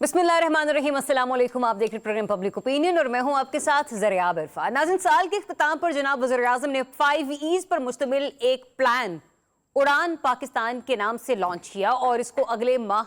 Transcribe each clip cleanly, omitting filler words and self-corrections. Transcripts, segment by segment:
बिस्मिल्लाहिर्रहमानिर्रहीम, अस्सलाम वालेकुम। आप देख रहे प्रोग्राम पब्लिक ओपिनियन और मैं हूं आपके साथ ज़रियाब इरफान। नाज़रीन, साल के इख्तिताम पर जनाब वज़ीर-ए-आज़म ने 5 E's पर मुश्तमिल एक प्लान उड़ान पाकिस्तान के नाम से लॉन्च किया और इसको अगले माह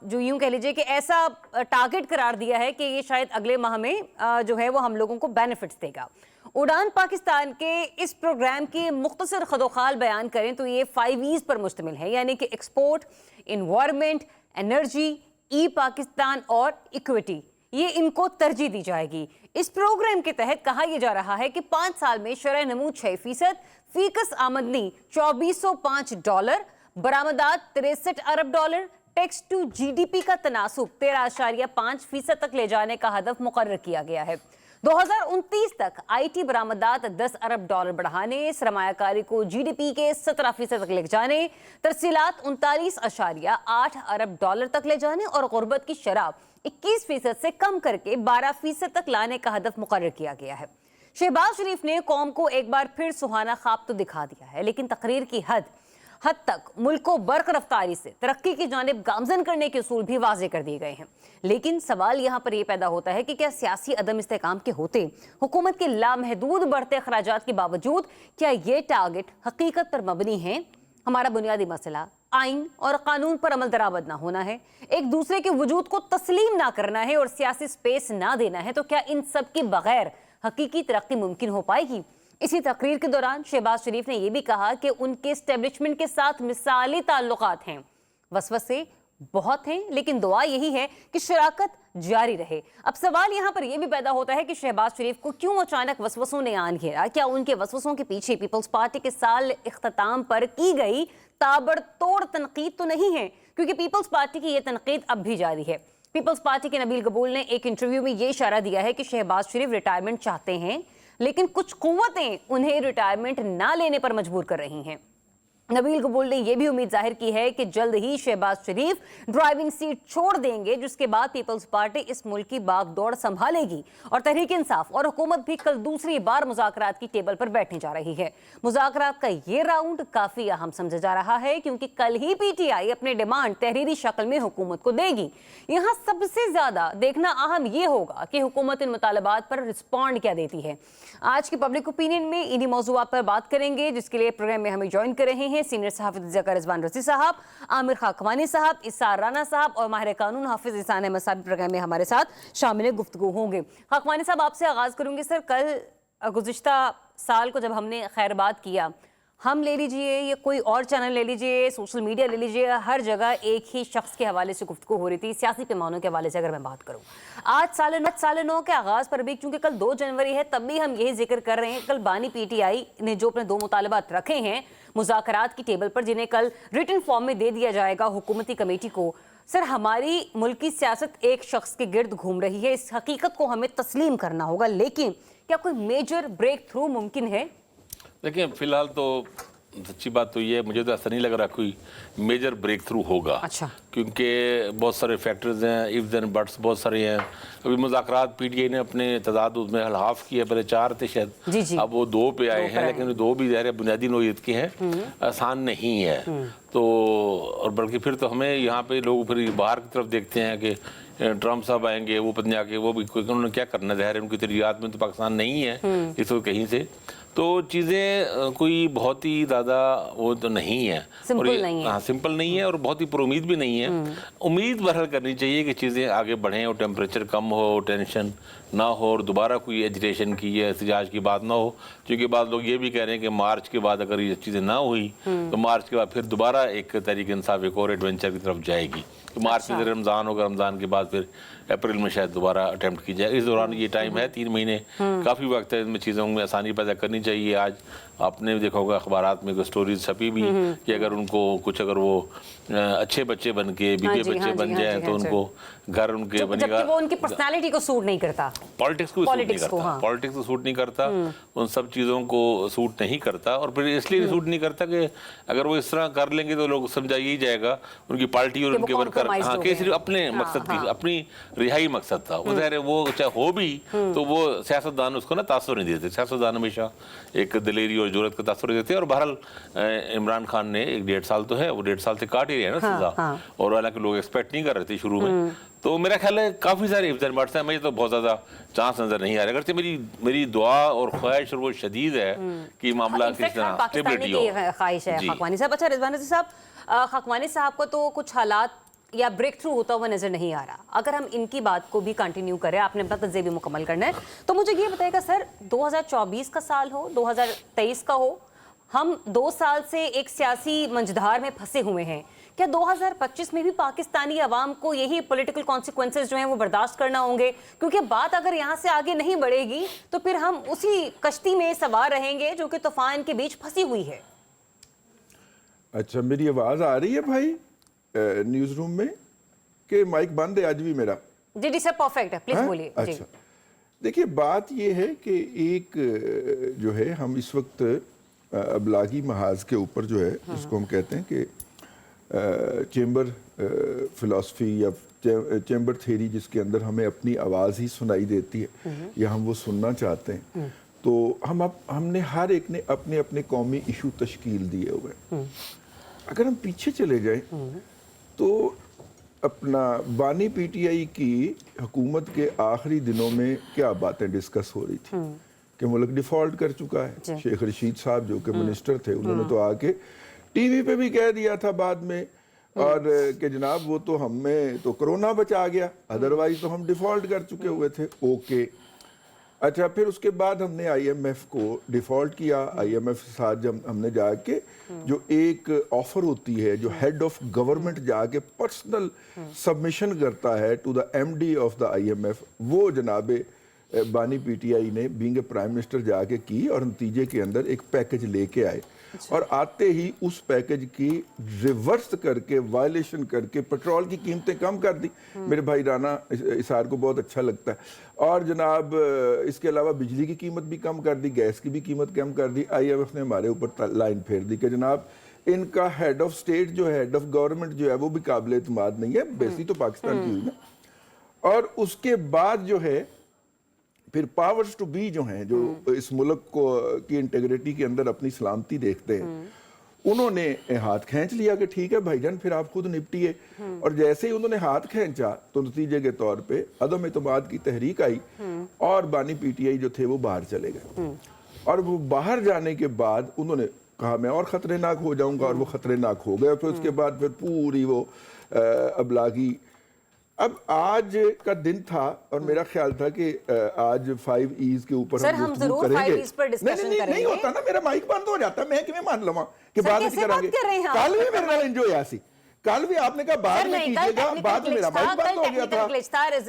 जो यूं कह लीजिए कि ऐसा टारगेट करार दिया है कि ये शायद अगले माह में जो है वो हम लोगों को बेनिफिट्स देगा। उड़ान पाकिस्तान के इस प्रोग्राम की मुख्तसर खदोखाल बयान करें तो ये 5 E's पर मुश्तमिल है, यानी कि एक्सपोर्ट, इन्वायरमेंट, एनर्जी, ई पाकिस्तान और इक्विटी। ये इनको तरजीह दी जाएगी। इस प्रोग्राम के तहत कहा यह जा रहा है कि 5 साल में शरह नमू 6%, फीकस आमदनी $2405, बरामदात $63 अरब, टैक्स टू जीडीपी का तनासुब 13.5% तक ले जाने का हदफ मुकर्रर किया गया है। 2029 तक आईटी बरामदात $10 अरब बढ़ाने, सरमायाकारी को जीडीपी के 17% तक ले जाने, तरसीलात $39.8 अरब तक ले जाने और गुर्बत की शराब 21% से कम करके 12% तक लाने का हदफ मुकर्रर किया गया है। शहबाज शरीफ ने कौम को एक बार फिर सुहाना ख्वाब तो दिखा दिया है, लेकिन तकरीर की हद तक मुल्क को बर्क रफ्तारी से तरक्की की जानिब गामजन करने के उसूल भी वाजे कर दिए गए हैं। लेकिन सवाल यहाँ पर यह पैदा होता है कि क्या सियासी अदम इस्तेकाम के होते हुकूमत के लामहदूद बढ़ते अखराजात के बावजूद क्या ये टारगेट हकीकत पर मबनी है? हमारा बुनियादी मसला आइन और कानून पर अमल दरामद ना होना है, एक दूसरे के वजूद को तस्लीम ना करना है और सियासी स्पेस ना देना है। तो क्या इन सब के बगैर हकीकी तरक्की मुमकिन हो पाएगी? इसी तकरीर के दौरान शहबाज शरीफ ने यह भी कहा कि उनके एस्टेब्लिशमेंट के साथ मिसाली ताल्लुकात हैं, वसवसे बहुत हैं, लेकिन दुआ यही है कि शराकत जारी रहे। अब सवाल यहाँ पर यह भी पैदा होता है कि शहबाज शरीफ को क्यों अचानक वसवसों ने आन घेरा? क्या उनके वसवसों के पीछे पीपल्स पार्टी के साल इख्तिताम पर की गई ताबड़तोड़ तनकीद तो नहीं है? क्योंकि पीपल्स पार्टी की यह तनकीद अब भी जारी है। पीपल्स पार्टी के नबील गबूल ने एक इंटरव्यू में यह इशारा दिया है कि शहबाज शरीफ रिटायरमेंट चाहते हैं, लेकिन कुछ कुव्वतें उन्हें रिटायरमेंट ना लेने पर मजबूर कर रही हैं। नबील गबूल ने यह भी उम्मीद जाहिर की है कि जल्द ही शहबाज शरीफ ड्राइविंग सीट छोड़ देंगे, जिसके बाद पीपल्स पार्टी इस मुल्क की बागडोर संभालेगी और तहरीक इंसाफ और हुकूमत भी कल दूसरी बार मुज़ाकरात की टेबल पर बैठने जा रही है। मुज़ाकरात का ये राउंड काफी अहम समझा जा रहा है, क्योंकि कल ही पीटीआई अपने डिमांड तहरीरी शक्ल में हुकूमत को देगी। यहाँ सबसे ज्यादा देखना अहम ये होगा कि हुकूमत इन मुतालबात पर रिस्पॉन्ड क्या देती है। आज की पब्लिक ओपिनियन में इन्हीं मौज़ूआत पर बात करेंगे, जिसके लिए प्रोग्राम में हमें ज्वाइन कर रहे हैं सीनियर सहाफ़ी ज़का रिजवान रज़ी साहब, आमिर खाकवानी साहब, इसार राना साहब और माहिर कानून हाफिज इहसान अहमद साहब प्रोग्राम में हमारे साथ शामिल गुफ्तगू होंगे। खाकवानी साहब, आपसे आगाज़ करूंगी। सर, कल गुज़िश्ता साल को जब हमने खैरबाद किया, हम ले लीजिए या कोई और चैनल ले लीजिए, सोशल मीडिया ले लीजिए, हर जगह एक ही शख्स के हवाले से गुफ्तगू हो रही थी। सियासी पैमानों के हवाले से अगर मैं बात करूँ, आज साल 9 के आगाज़ पर भी, क्योंकि कल 2 जनवरी है, तब भी हम यही जिक्र कर रहे हैं। कल बानी पीटीआई ने जो अपने 2 मुतालबात रखे हैं मुज़ाकरात की टेबल पर, जिन्हें कल रिटन फॉर्म में दे दिया जाएगा हुकूमती कमेटी को। सर, हमारी मुल्क की सियासत एक शख्स के गिर्द घूम रही है, इस हकीकत को हमें तस्लीम करना होगा, लेकिन क्या कोई मेजर ब्रेक थ्रू मुमकिन है? देखिए, फिलहाल तो सच्ची बात तो ये है, मुझे तो ऐसा नहीं लग रहा कोई मेजर ब्रेक थ्रू होगा। अच्छा। क्योंकि बहुत सारे फैक्टर्स हैं, इफ्स एंड बट्स बहुत सारे हैं। अभी मुज़ाकरात पीटीआई ने अपने तदाद उसमें हाफ किया, पहले 4 थे शायद, अब वो 2 पे आए हैं, लेकिन 2 भी ज़ाहिर बुनियादी नोयत के हैं, आसान नहीं है। तो और बल्कि फिर तो हमें यहाँ पे लोग फिर बाहर की तरफ देखते हैं कि ट्रम्प साहब आएंगे, वो पत्नी आके वो भी उन्होंने क्या करना, ज़ाहिर है उनकी तरीक़ात में तो पाकिस्तान नहीं है इस वक्त कहीं से। तो चीज़ें कोई बहुत ही ज़्यादा वो तो नहीं है, सिंपल नहीं है और बहुत ही पुरुमीद भी नहीं है। उम्मीद बहरहाल करनी चाहिए कि चीज़ें आगे बढ़ें और टेम्परेचर कम हो, टेंशन ना हो और दोबारा कोई एजिटेशन की या एहतजाज की बात ना हो। क्योंकि बाद लोग ये भी कह रहे हैं कि मार्च के बाद अगर ये चीज़ें ना हुई तो मार्च के बाद फिर दोबारा एक तहरीक इंसाफ एक और एडवेंचर की तरफ जाएगी। तो मार्च में रमज़ान होगा, रमज़ान के बाद फिर अप्रैल में शायद दोबारा अटैम्प्ट की जाए। इस दौरान ये टाइम है, 3 महीने काफ़ी वक्त है, इनमें चीज़ों में आसानी पैदा करनी चाहिए। आज आपने देखा होगा अखबारात में कोई स्टोरीज छपी भी कि अगर उनको कुछ अगर वो अच्छे बच्चे बन के बीबी बच्चे बन जाए तो उनको घर उनके बनेगा, वो उनकी पर्सनालिटी को सूट नहीं करता, पॉलिटिक्स को सूट नहीं करता, पॉलिटिक्स को सूट नहीं करता, उन सब चीज़ों को सूट नहीं करता। और फिर इसलिए सूट नहीं करता कि अगर वो इस तरह कर लेंगे तो लोग समझा ही जाएगा उनकी पार्टी और उनके वर्कर हाँ कि सिर्फ अपने मकसद की अपनी रिहाई मकसद था। वो ज़ाहिर है वो चाहे हो भी तो वो सियासतदान उसको ना तासुर नहीं देते। सियासतदान हमेशा एक दिलेरी और जुर्रत का तासुर देते हैं। और बहरहाल इमरान खान ने 1.5 साल तो है, वो 1.5 साल से काट ही रहे हैं ना सजा, और हालांकि लोग एक्सपेक्ट नहीं कर रहे थे शुरू में। तो मेरा ख्याल है काफ़ी सारे इफ्तार बट्स हैं, मुझे तो बहुत ज़्यादा चांस नज़र नहीं आ रहा। अगरचे मेरी दुआ और ख्वाहिश और वो शदीद है कि मामला किस तरह स्टेबिलिटी हो। ख्वाहिश है खाकवानी साहब। अच्छा रिजवान रज़ी साहब, खाकवानी साहब को तो कुछ हालात या ब्रेक थ्रू होता हुआ नजर नहीं आ रहा। अगर हम इनकी बात को भी कंटिन्यू करें, आपने अपना तज़्ज़िया भी मुकम्मल करना है, तो मुझे ये बताइएगा सर, 2024 का साल हो, 2023 का हो, हम 2 साल से एक सियासी मंझधार में फंसे हुए हैं। क्या 2025 में भी पाकिस्तानी अवाम को यही पॉलिटिकल कॉन्सिक्वेंसेस जो हैं वो बर्दाश्त करना होंगे? क्योंकि बात अगर यहाँ से आगे नहीं बढ़ेगी तो फिर हम उसी कश्ती में सवार रहेंगे जो कि तूफान के बीच फंसी हुई है। अच्छा, मेरी आवाज़ आ रही है भाई न्यूज़ रूम में कि माइक बंद है आज भी मेरा? जी जी सर, परफेक्ट है, प्लीज बोलिए। अच्छा, देखिए बात ये है कि एक जो है हम इस वक्त अबलागी महाज के ऊपर जो है, जिसको हम कहते हैं कि चेंबर फिलॉसफी या चेंबर थ्योरी, जिसके अंदर हमें अपनी आवाज़ ही सुनाई देती है या हम वो सुनना चाहते हैं, तो हमने हर एक ने अपने अपने कौमी इशू तश्कील दिए हुए हैं। अगर हम पीछे चले जाएं तो अपना बानी पीटीआई की हुकूमत के आखिरी दिनों में क्या बातें डिस्कस हो रही थी कि मुल्क डिफ़ॉल्ट कर चुका है। शेख रशीद साहब जो कि मिनिस्टर थे, उन्होंने तो आके टीवी पे भी कह दिया था बाद में, और कि जनाब वो तो हमें तो कोरोना बचा गया, अदरवाइज तो हम डिफ़ॉल्ट कर चुके हुए थे। ओके, अच्छा, फिर उसके बाद हमने आईएमएफ को डिफ़ॉल्ट किया। आईएमएफ के साथ जब हमने जाके जो एक ऑफर होती है, जो हेड ऑफ गवर्नमेंट जाके पर्सनल सबमिशन करता है to the MD of the IMF, वो जनाब बानी पीटीआई ने बीइंग ए प्राइम मिनिस्टर जाके की, और नतीजे के अंदर एक पैकेज लेके आए। और आते ही उस पैकेज की रिवर्स करके, वायलेशन करके पेट्रोल की कीमतें कम कर दी। मेरे भाई राना इसार को बहुत अच्छा लगता है। और जनाब इसके अलावा बिजली की कीमत भी कम कर दी, गैस की भी कीमत कम कर दी। आईएमएफ ने हमारे ऊपर लाइन फेर दी कि जनाब इनका हेड ऑफ स्टेट जो है, हेड ऑफ गवर्नमेंट जो है, वो भी काबिल एतमाद नहीं है। बेसी तो पाकिस्तान की हुई ना। और उसके बाद जो है फिर पावर्स टू बी जो हैं, जो इस मुल्क को की इंटीग्रिटी के अंदर अपनी सलामती देखते हैं, उन्होंने हाथ खींच लिया कि ठीक है भाईजान, फिर आप खुद निपटिए। और जैसे ही उन्होंने हाथ खींचा तो नतीजे के तौर पे अदम एतमाद की तहरीक आई और बानी पीटीआई जो थे वो बाहर चले गए। और वो बाहर जाने के बाद उन्होंने कहा मैं और खतरनाक हो जाऊंगा, और वो खतरनाक हो गए। फिर उसके बाद फिर पूरी वो अबलागी। अब आज का दिन था और मेरा ख्याल था कि आज 5 E's के ऊपर हम गुफ्तगू करेंगे। 5 E's पर डिस्कशन नहीं, नहीं होता ना, मेरा माइक बंद हो जाता, मैं किवें मान लवां कि बाद में करांगे। कल भी मेरे नाल एंजॉय आया सी, कल भी आपने कहा बाद में कीजिएगा, बाद में मेरा माइक बंद हो गया था।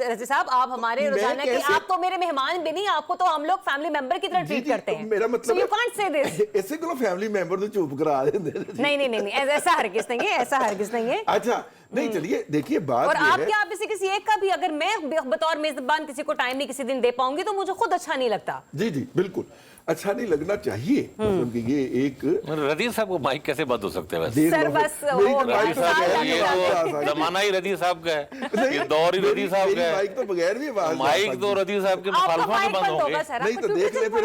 रज़ी साहब, आप हमारे रोजाना के, आप तो मेरे मेहमान भी नहीं, आपको तो हम लोग फैमिली मेंबर की तरह ट्रीट करते हैं। मेरा मतलब यू कांट से दिस। ऐसे को फैमिली मेंबर तो चुप करा देंगे। नहीं नहीं नहीं, ऐसा हरगिज़ नहीं है, ऐसा हरगिज़ नहीं है। अच्छा, नहीं चलिए देखिए बात और ये आप है, क्या, आप किसी एक का भी, अगर मैं बतौर मेजबान किसी को टाइम नहीं किसी दिन दे पाऊंगी तो मुझे खुद अच्छा नहीं लगता। जी जी बिल्कुल अच्छा नहीं लगना चाहिए। मतलब कि ये एक रदीफ साहब को माइक कैसे बंद हो सकते हैं? सर बस जमाना ही रदीफ साहब का है, ये दौर ही रदीफ साहब का है। माइक तो बगैर भी आवाज, माइक तो रदीफ साहब के मुखालफा में बंद होंगे। नहीं तो देख ले फिर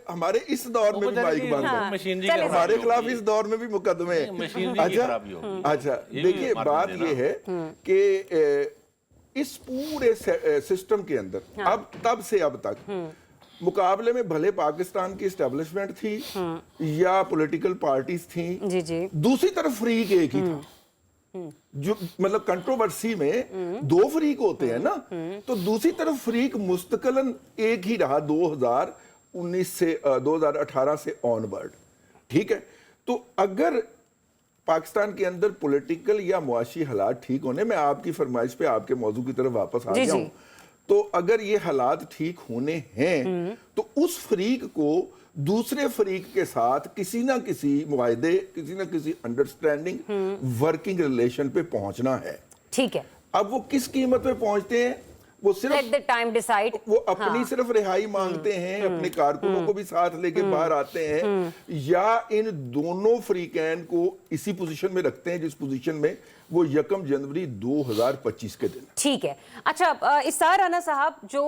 हमारे इस दौर में भी माइक बंद है, हमारे खिलाफ इस दौर में भी मुकदमे हैं। अच्छा देखिए बात ये है कि इस पूरे सिस्टम के अंदर अब तब से अब तक मुकाबले में भले पाकिस्तान की एस्टेब्लिशमेंट थी या पॉलिटिकल पार्टीज थी, जी जी, दूसरी तरफ फ्रीक एक ही था। जो मतलब कंट्रोवर्सी में 2 फ्रीक होते हैं ना, तो दूसरी तरफ फ्रीक मुस्तकलन एक ही रहा 2019 से 2018 से ऑनवर्ड। ठीक है, तो अगर पाकिस्तान के अंदर पॉलिटिकल या मुआशी हालात ठीक होने, मैं आपकी फरमाइश पे आपके मौजू की तरफ वापस आ जाऊं, तो अगर ये हालात ठीक होने हैं तो उस फरीक को दूसरे फरीक के साथ किसी ना किसी मुआहदे, किसी ना किसी अंडरस्टैंडिंग, वर्किंग रिलेशन पे पहुंचना है। ठीक है, अब वो किस कीमत पे पहुंचते हैं, वो सिर्फ Let the time decide। वो अपनी सिर्फ रिहाई मांगते हैं, अपने कारकुनों को भी साथ लेके बाहर आते हैं, या इन दोनों फ्रीकैन को इसी पोजीशन में रखते हैं जिस पोजीशन में वो 1 जनवरी 2025 के दिन। ठीक है, अच्छा इसार राना साहब, जो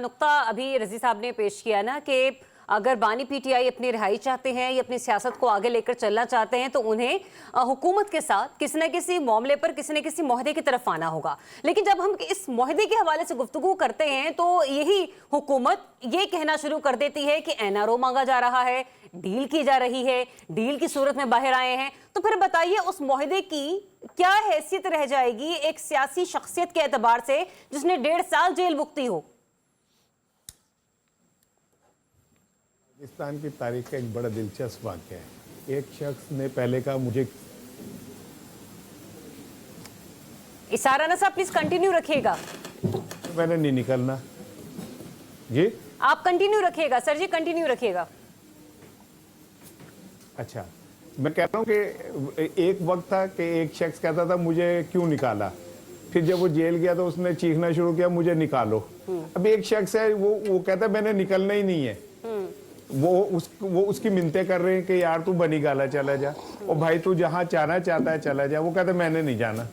नुक्ता अभी रज़ी साहब ने पेश किया ना कि अगर बानी पीटीआई अपनी रिहाई चाहते हैं या अपनी सियासत को आगे लेकर चलना चाहते हैं तो उन्हें हुकूमत के साथ किसी न किसी मामले पर किसी न किसी मुआहदे की तरफ आना होगा। लेकिन जब हम इस मुआहदे के हवाले से गुफ्तगू करते हैं तो यही हुकूमत ये कहना शुरू कर देती है कि एनआरओ मांगा जा रहा है, डील की जा रही है, डील की सूरत में बाहर आए हैं। तो फिर बताइए उस मुआहदे की क्या हैसियत रह जाएगी एक सियासी शख्सियत के एतबार से जिसने 1.5 साल जेल भुगती हो। पाकिस्तान की तारीख का एक बड़ा दिलचस्प वाक़या है। एक शख्स ने पहले कहा मुझे, इशारा ना साहब प्लीज कंटिन्यू रखिएगा। मैंने नहीं निकलना जी, आप कंटिन्यू रखिएगा सर जी, कंटिन्यू रखिएगा। अच्छा, मैं कह रहा हूँ कि एक वक्त था कि एक शख्स कहता था मुझे क्यों निकाला, फिर जब वो जेल गया तो उसने चीखना शुरू किया मुझे निकालो। अब एक शख्स है वो कहता है मैंने निकलना ही नहीं है, वो उसकी मिन्नतें कर रहे हैं कि यार तू बनी गाला चला जा, और भाई तू जहां जाना चाहता है चला जा। वो कहता है मैंने नहीं जाना।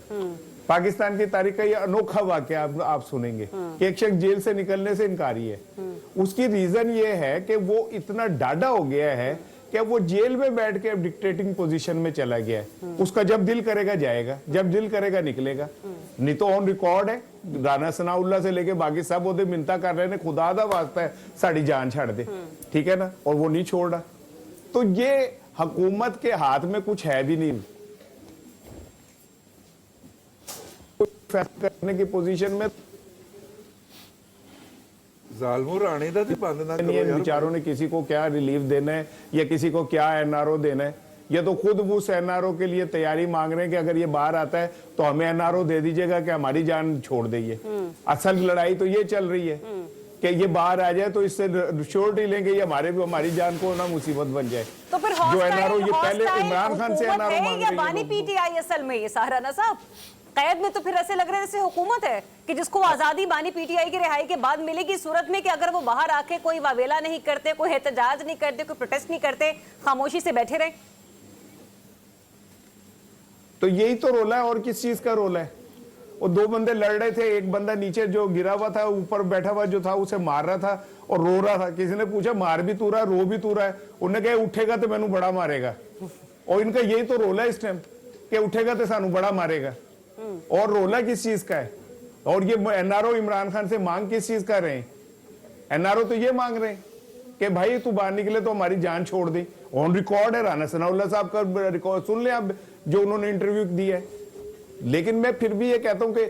पाकिस्तान की तारीख का ये अनोखा वाकया आप सुनेंगे कि एक शख्स जेल से निकलने से इनकारी है। उसकी रीजन ये है कि वो इतना डाढ़ा हो गया है कि वो जेल में बैठ के डिक्टेटिंग पोजीशन में चला गया है। उसका जब दिल करेगा जाएगा, जब दिल करेगा निकलेगा। नहीं तो ऑन रिकॉर्ड है, राना सनाउल्लाह से लेके बाकी सब वो मिन्नता कर रहे हैं खुदा दा वास्ता है साड़ी जान छाड़ दे, ठीक है ना, और वो नहीं छोड़ रहा। तो ये हुकूमत के हाथ में कुछ है भी नहीं, फैसला करने की पोजीशन में ਜ਼ਾਲਮੋ ਰਾਣੇ ਦਾ ਤੇ ਬੰਦ ਨਾ ਕਰੋ नहीं है। यार। बेचारों ने किसी को क्या रिलीफ देना है या किसी को क्या एनआरओ देना है, ये तो खुद उस एनआरओ के लिए तैयारी मांग रहे हैं कि अगर ये बाहर आता है तो हमें एनआरओ दे दीजिएगा कि हमारी जान छोड़ देंगे। असल लड़ाई तो ये चल रही है कि ये बाहर आ जाए तो इससे श्योरिटी लेंगे ये हमारी जान को ना मुसीबत बन जाए। तो फिर जो एनआरओ ये पहले इमरान खान से एनआरओ मांग या रही बानी है। पीटीआई असल में ये सहाराना साहब कैद में तो फिर ऐसे लग रहा है जैसे हुकूमत है कि जिसको आजादी बानी पीटीआई की रिहाई के बाद मिलेगी सूरत में कि अगर वो बाहर आके कोई वावेला नहीं करते, कोई एहतजाज नहीं करते, कोई प्रोटेस्ट नहीं करते, खामोशी से बैठे रहे। तो यही तो रोला है, और किस चीज का रोला है? वो दो बंदे लड़ रहे थे, एक बंदा नीचे जो गिरा हुआ था, ऊपर बैठा हुआ जो था उसे मार रहा था और रो रहा था। किसी ने पूछा मार भी तू रहा है रो भी तू रहा है? उन्हें कहा उठेगा तो मैनू बड़ा मारेगा। और इनका यही तो रोला है इस टाइम कि उठेगा तो सानू बड़ा मारेगा। और रोला किस चीज का है? और ये एनआरओ इमरान खान से मांग किस चीज कर रहे हैं? एनआरओ तो ये मांग रहे हैं कि भाई तू बाहर निकले तो हमारी जान छोड़ दे। ऑन रिकॉर्ड है, राना सनाउल्लाह साहब का रिकॉर्ड सुन ले आप, जो उन्होंने इंटरव्यू दिया है। लेकिन मैं फिर भी ये कहता हूं कि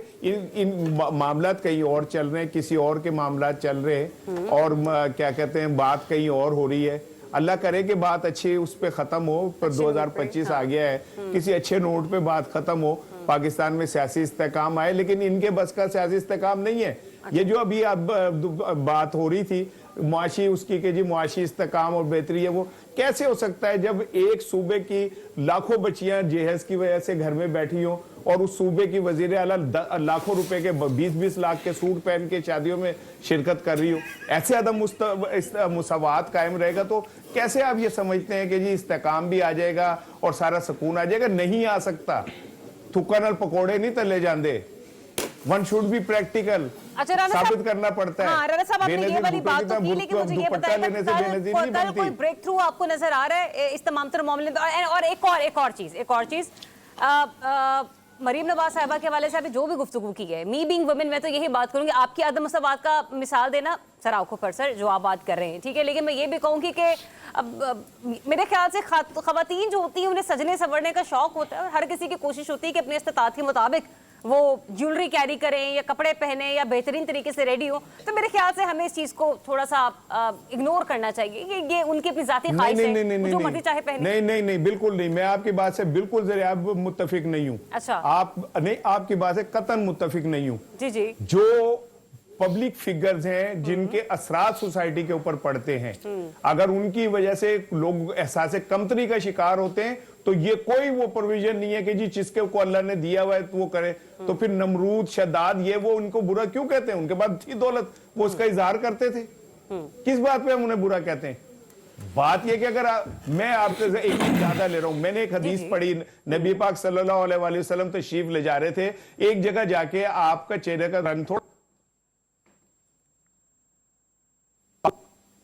इन मामलात कहीं और चल रहे हैं, किसी और के मामलात चल रहे हैं, और क्या कहते हैं बात कहीं और हो रही है। अल्लाह करे कि बात अच्छी उस पर खत्म हो, पर 2025 आ गया है, किसी अच्छे नोट पे बात खत्म हो, पाकिस्तान में सियासी इस्तेकाम आए। लेकिन इनके बस का सियासी इस्तेकाम नहीं है। ये जो अभी बात हो रही थी मुआशी उसकी कि जी मुआशी इस्तेकाम और बेहतरी है, वो कैसे हो सकता है जब एक सूबे की लाखों बच्चियां जेहज की वजह से घर में बैठी हो और उस सूबे की वजीर आला लाखों रुपए के 20-20 लाख के सूट पहन के शादियों में शिरकत कर रही हो? ऐसे अदम मुसावात कायम रहेगा तो कैसे आप ये समझते हैं कि जी इस्तेकाम भी आ जाएगा और सारा सुकून आ जाएगा? नहीं आ सकता। थुक्का नाल पकौड़े नहीं तले जाते। One should be practical. अच्छा राना साहब, साबित करना पड़ता है। हाँ, राना साहब आपने ये वाली बात तो की, लेकिन मुझे ये बताइए लेने से बेनजीर नहीं कल कोई बनती। ब्रेक थ्रू आपको नजर आ रहा है इस तमाम तरह मामले में? और एक और चीज मरीम नवाज साहिबा के हवाले से अभी जो भी गुफ्तगू की है, मी बीइंग वुमेन, मैं तो यही बात करूंगी, आपकी अदम मसवात का मिसाल देना सर आंखों पर सर जो आप बात कर रहे हैं, ठीक है। लेकिन मैं ये भी कहूंगी कि अब मेरे ख्याल से खवातीन जो होती हैं उन्हें सजने संवरने का शौक होता है और हर किसी की कोशिश होती है कि अपने इस्तात के मुताबिक वो ज्वेलरी कैरी करें या कपड़े पहने या बेहतरीन तरीके से रेडी हो। तो मेरे ख्याल से हमें इस चीज को थोड़ा सा इग्नोर करना चाहिए कि ये उनकी अपनी जाती ख्वाहिश है, जो मर्जी चाहे पहने। नहीं, बिल्कुल नहीं। मैं आपकी बात से बिल्कुल जरा मुत्तफिक नहीं हूँ। अच्छा, आपकी बात से कतन मुत्तफिक नहीं हूँ। जी। जो पब्लिक फिगर्स हैं जिनके असरात सोसाइटी के ऊपर पड़ते हैं, अगर उनकी वजह से लोग एहसास कमतरी का शिकार होते हैं तो ये कोई वो प्रोविजन नहीं है कि जी जिसके को अल्लाह ने दिया हुआ है तो वो करे। तो फिर नमरूद, शद्दाद, ये वो उनको बुरा क्यों कहते हैं? उनके पास थी दौलत, वो उसका इजहार करते थे। किस बात पे हम उन्हें बुरा कहते हैं? बात यह कि अगर मैं आपसे एक ज्यादा ले रहा हूं, मैंने एक हदीस पढ़ी, नबी पाक सल्लल्लाहु अलैहि वसल्लम तशरीफ ले जा रहे थे, एक जगह जाके आपका चेहरे का रंग थोड़ा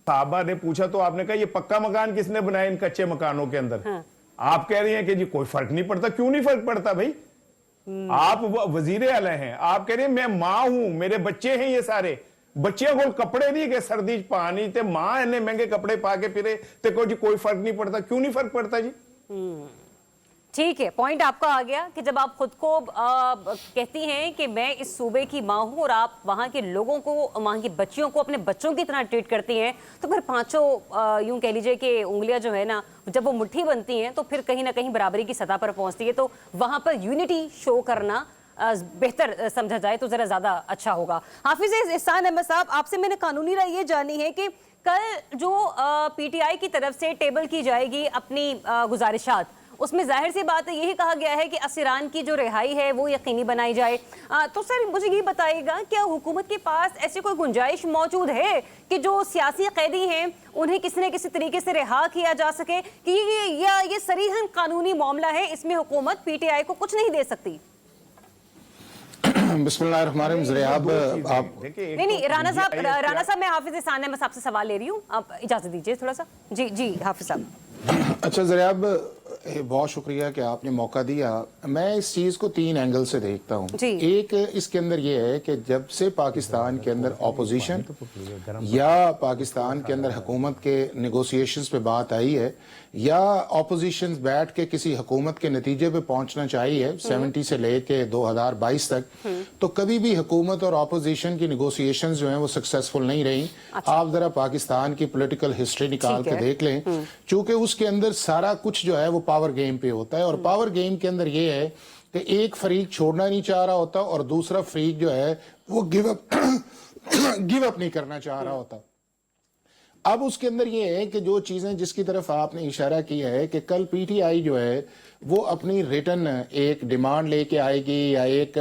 साहबा ने पूछा तो आपने कहा ये पक्का मकान किसने बनाया इन कच्चे मकानों के अंदर? आप कह रही हैं कि जी कोई फर्क नहीं पड़ता। क्यों नहीं फर्क पड़ता भाई? आप वजीर आला हैं, आप कह रहे हैं मैं माँ हूं, मेरे बच्चे हैं, ये सारे बच्चियों को कपड़े नहीं के सर्दी पानी ते माँ इन्ने महंगे कपड़े पा के फिरे ते कोई फर्क नहीं पड़ता। क्यों नहीं फर्क पड़ता जी? ठीक है, पॉइंट आपका आ गया कि जब आप खुद को कहती हैं कि मैं इस सूबे की माँ हूँ और आप वहाँ के लोगों को, वहाँ की बच्चियों को अपने बच्चों की तरह ट्रीट करती हैं, तो फिर पांचों यूं कह लीजिए कि उंगलियां जो है ना, जब वो मुट्ठी बनती हैं तो फिर कहीं ना कहीं बराबरी की सतह पर पहुँचती है। तो वहाँ पर यूनिटी शो करना बेहतर समझा जाए तो ज़रा ज़्यादा अच्छा होगा। हाफिज एहसान अहमद साहब, आपसे मैंने कानूनी राय ये जानी है कि कल जो PTI की तरफ से टेबल की जाएगी अपनी गुजारिशात, उसमें जाहिर सी बात है यही कहा गया है कि असीरान की जो रिहाई है वो यकीनी बनाई जाए। तो सर मुझे ये बताइएगा, क्या हुकूमत के पास ऐसी कोई गुंजाइश मौजूद है कि जो सियासी कैदी हैं उन्हें किसी न किसी तरीके से रिहा किया जा सके, कि ये सरीहन कानूनी मामला है, इसमें हुकूमत PTI को कुछ नहीं दे सकती? बिस्मिल्लाहिर्रहमानिर्रहीम। ज़रियाब आप नहीं राना साहब मैं हाफिज एहसान अहमद साहब से सवाल ले रही हूँ, आप इजाजत दीजिए थोड़ा सा। जी हाफिज साहब। अच्छा ज़रियाब, बहुत शुक्रिया कि आपने मौका दिया। मैं इस चीज़ को 3 एंगल से देखता हूँ। एक इसके अंदर ये है कि जब से पाकिस्तान के अंदर अपोजिशन या पाकिस्तान के अंदर हुकूमत के नेगोशिएशंस पे बात आई है या अपोजिशन बैठ के किसी हुकूमत के नतीजे पे पहुंचना चाहिए 70 से लेके 2022 तक, तो कभी भी हुकूमत और अपोजिशन की नेगोशिएशंस जो हैं वो सक्सेसफुल नहीं रही। आप जरा पाकिस्तान की पॉलिटिकल हिस्ट्री निकाल के देख लें, चूंकि उसके अंदर सारा कुछ जो है वो पावर गेम पे होता है, और पावर गेम के अंदर ये है कि एक फरीक छोड़ना नहीं चाह रहा होता और दूसरा फरीक जो है वो गिव अप नहीं करना चाह रहा होता। अब उसके अंदर ये है कि जो चीजें जिसकी तरफ आपने इशारा किया है कि कल PTI जो है वो अपनी रिटर्न एक डिमांड लेके आएगी या एक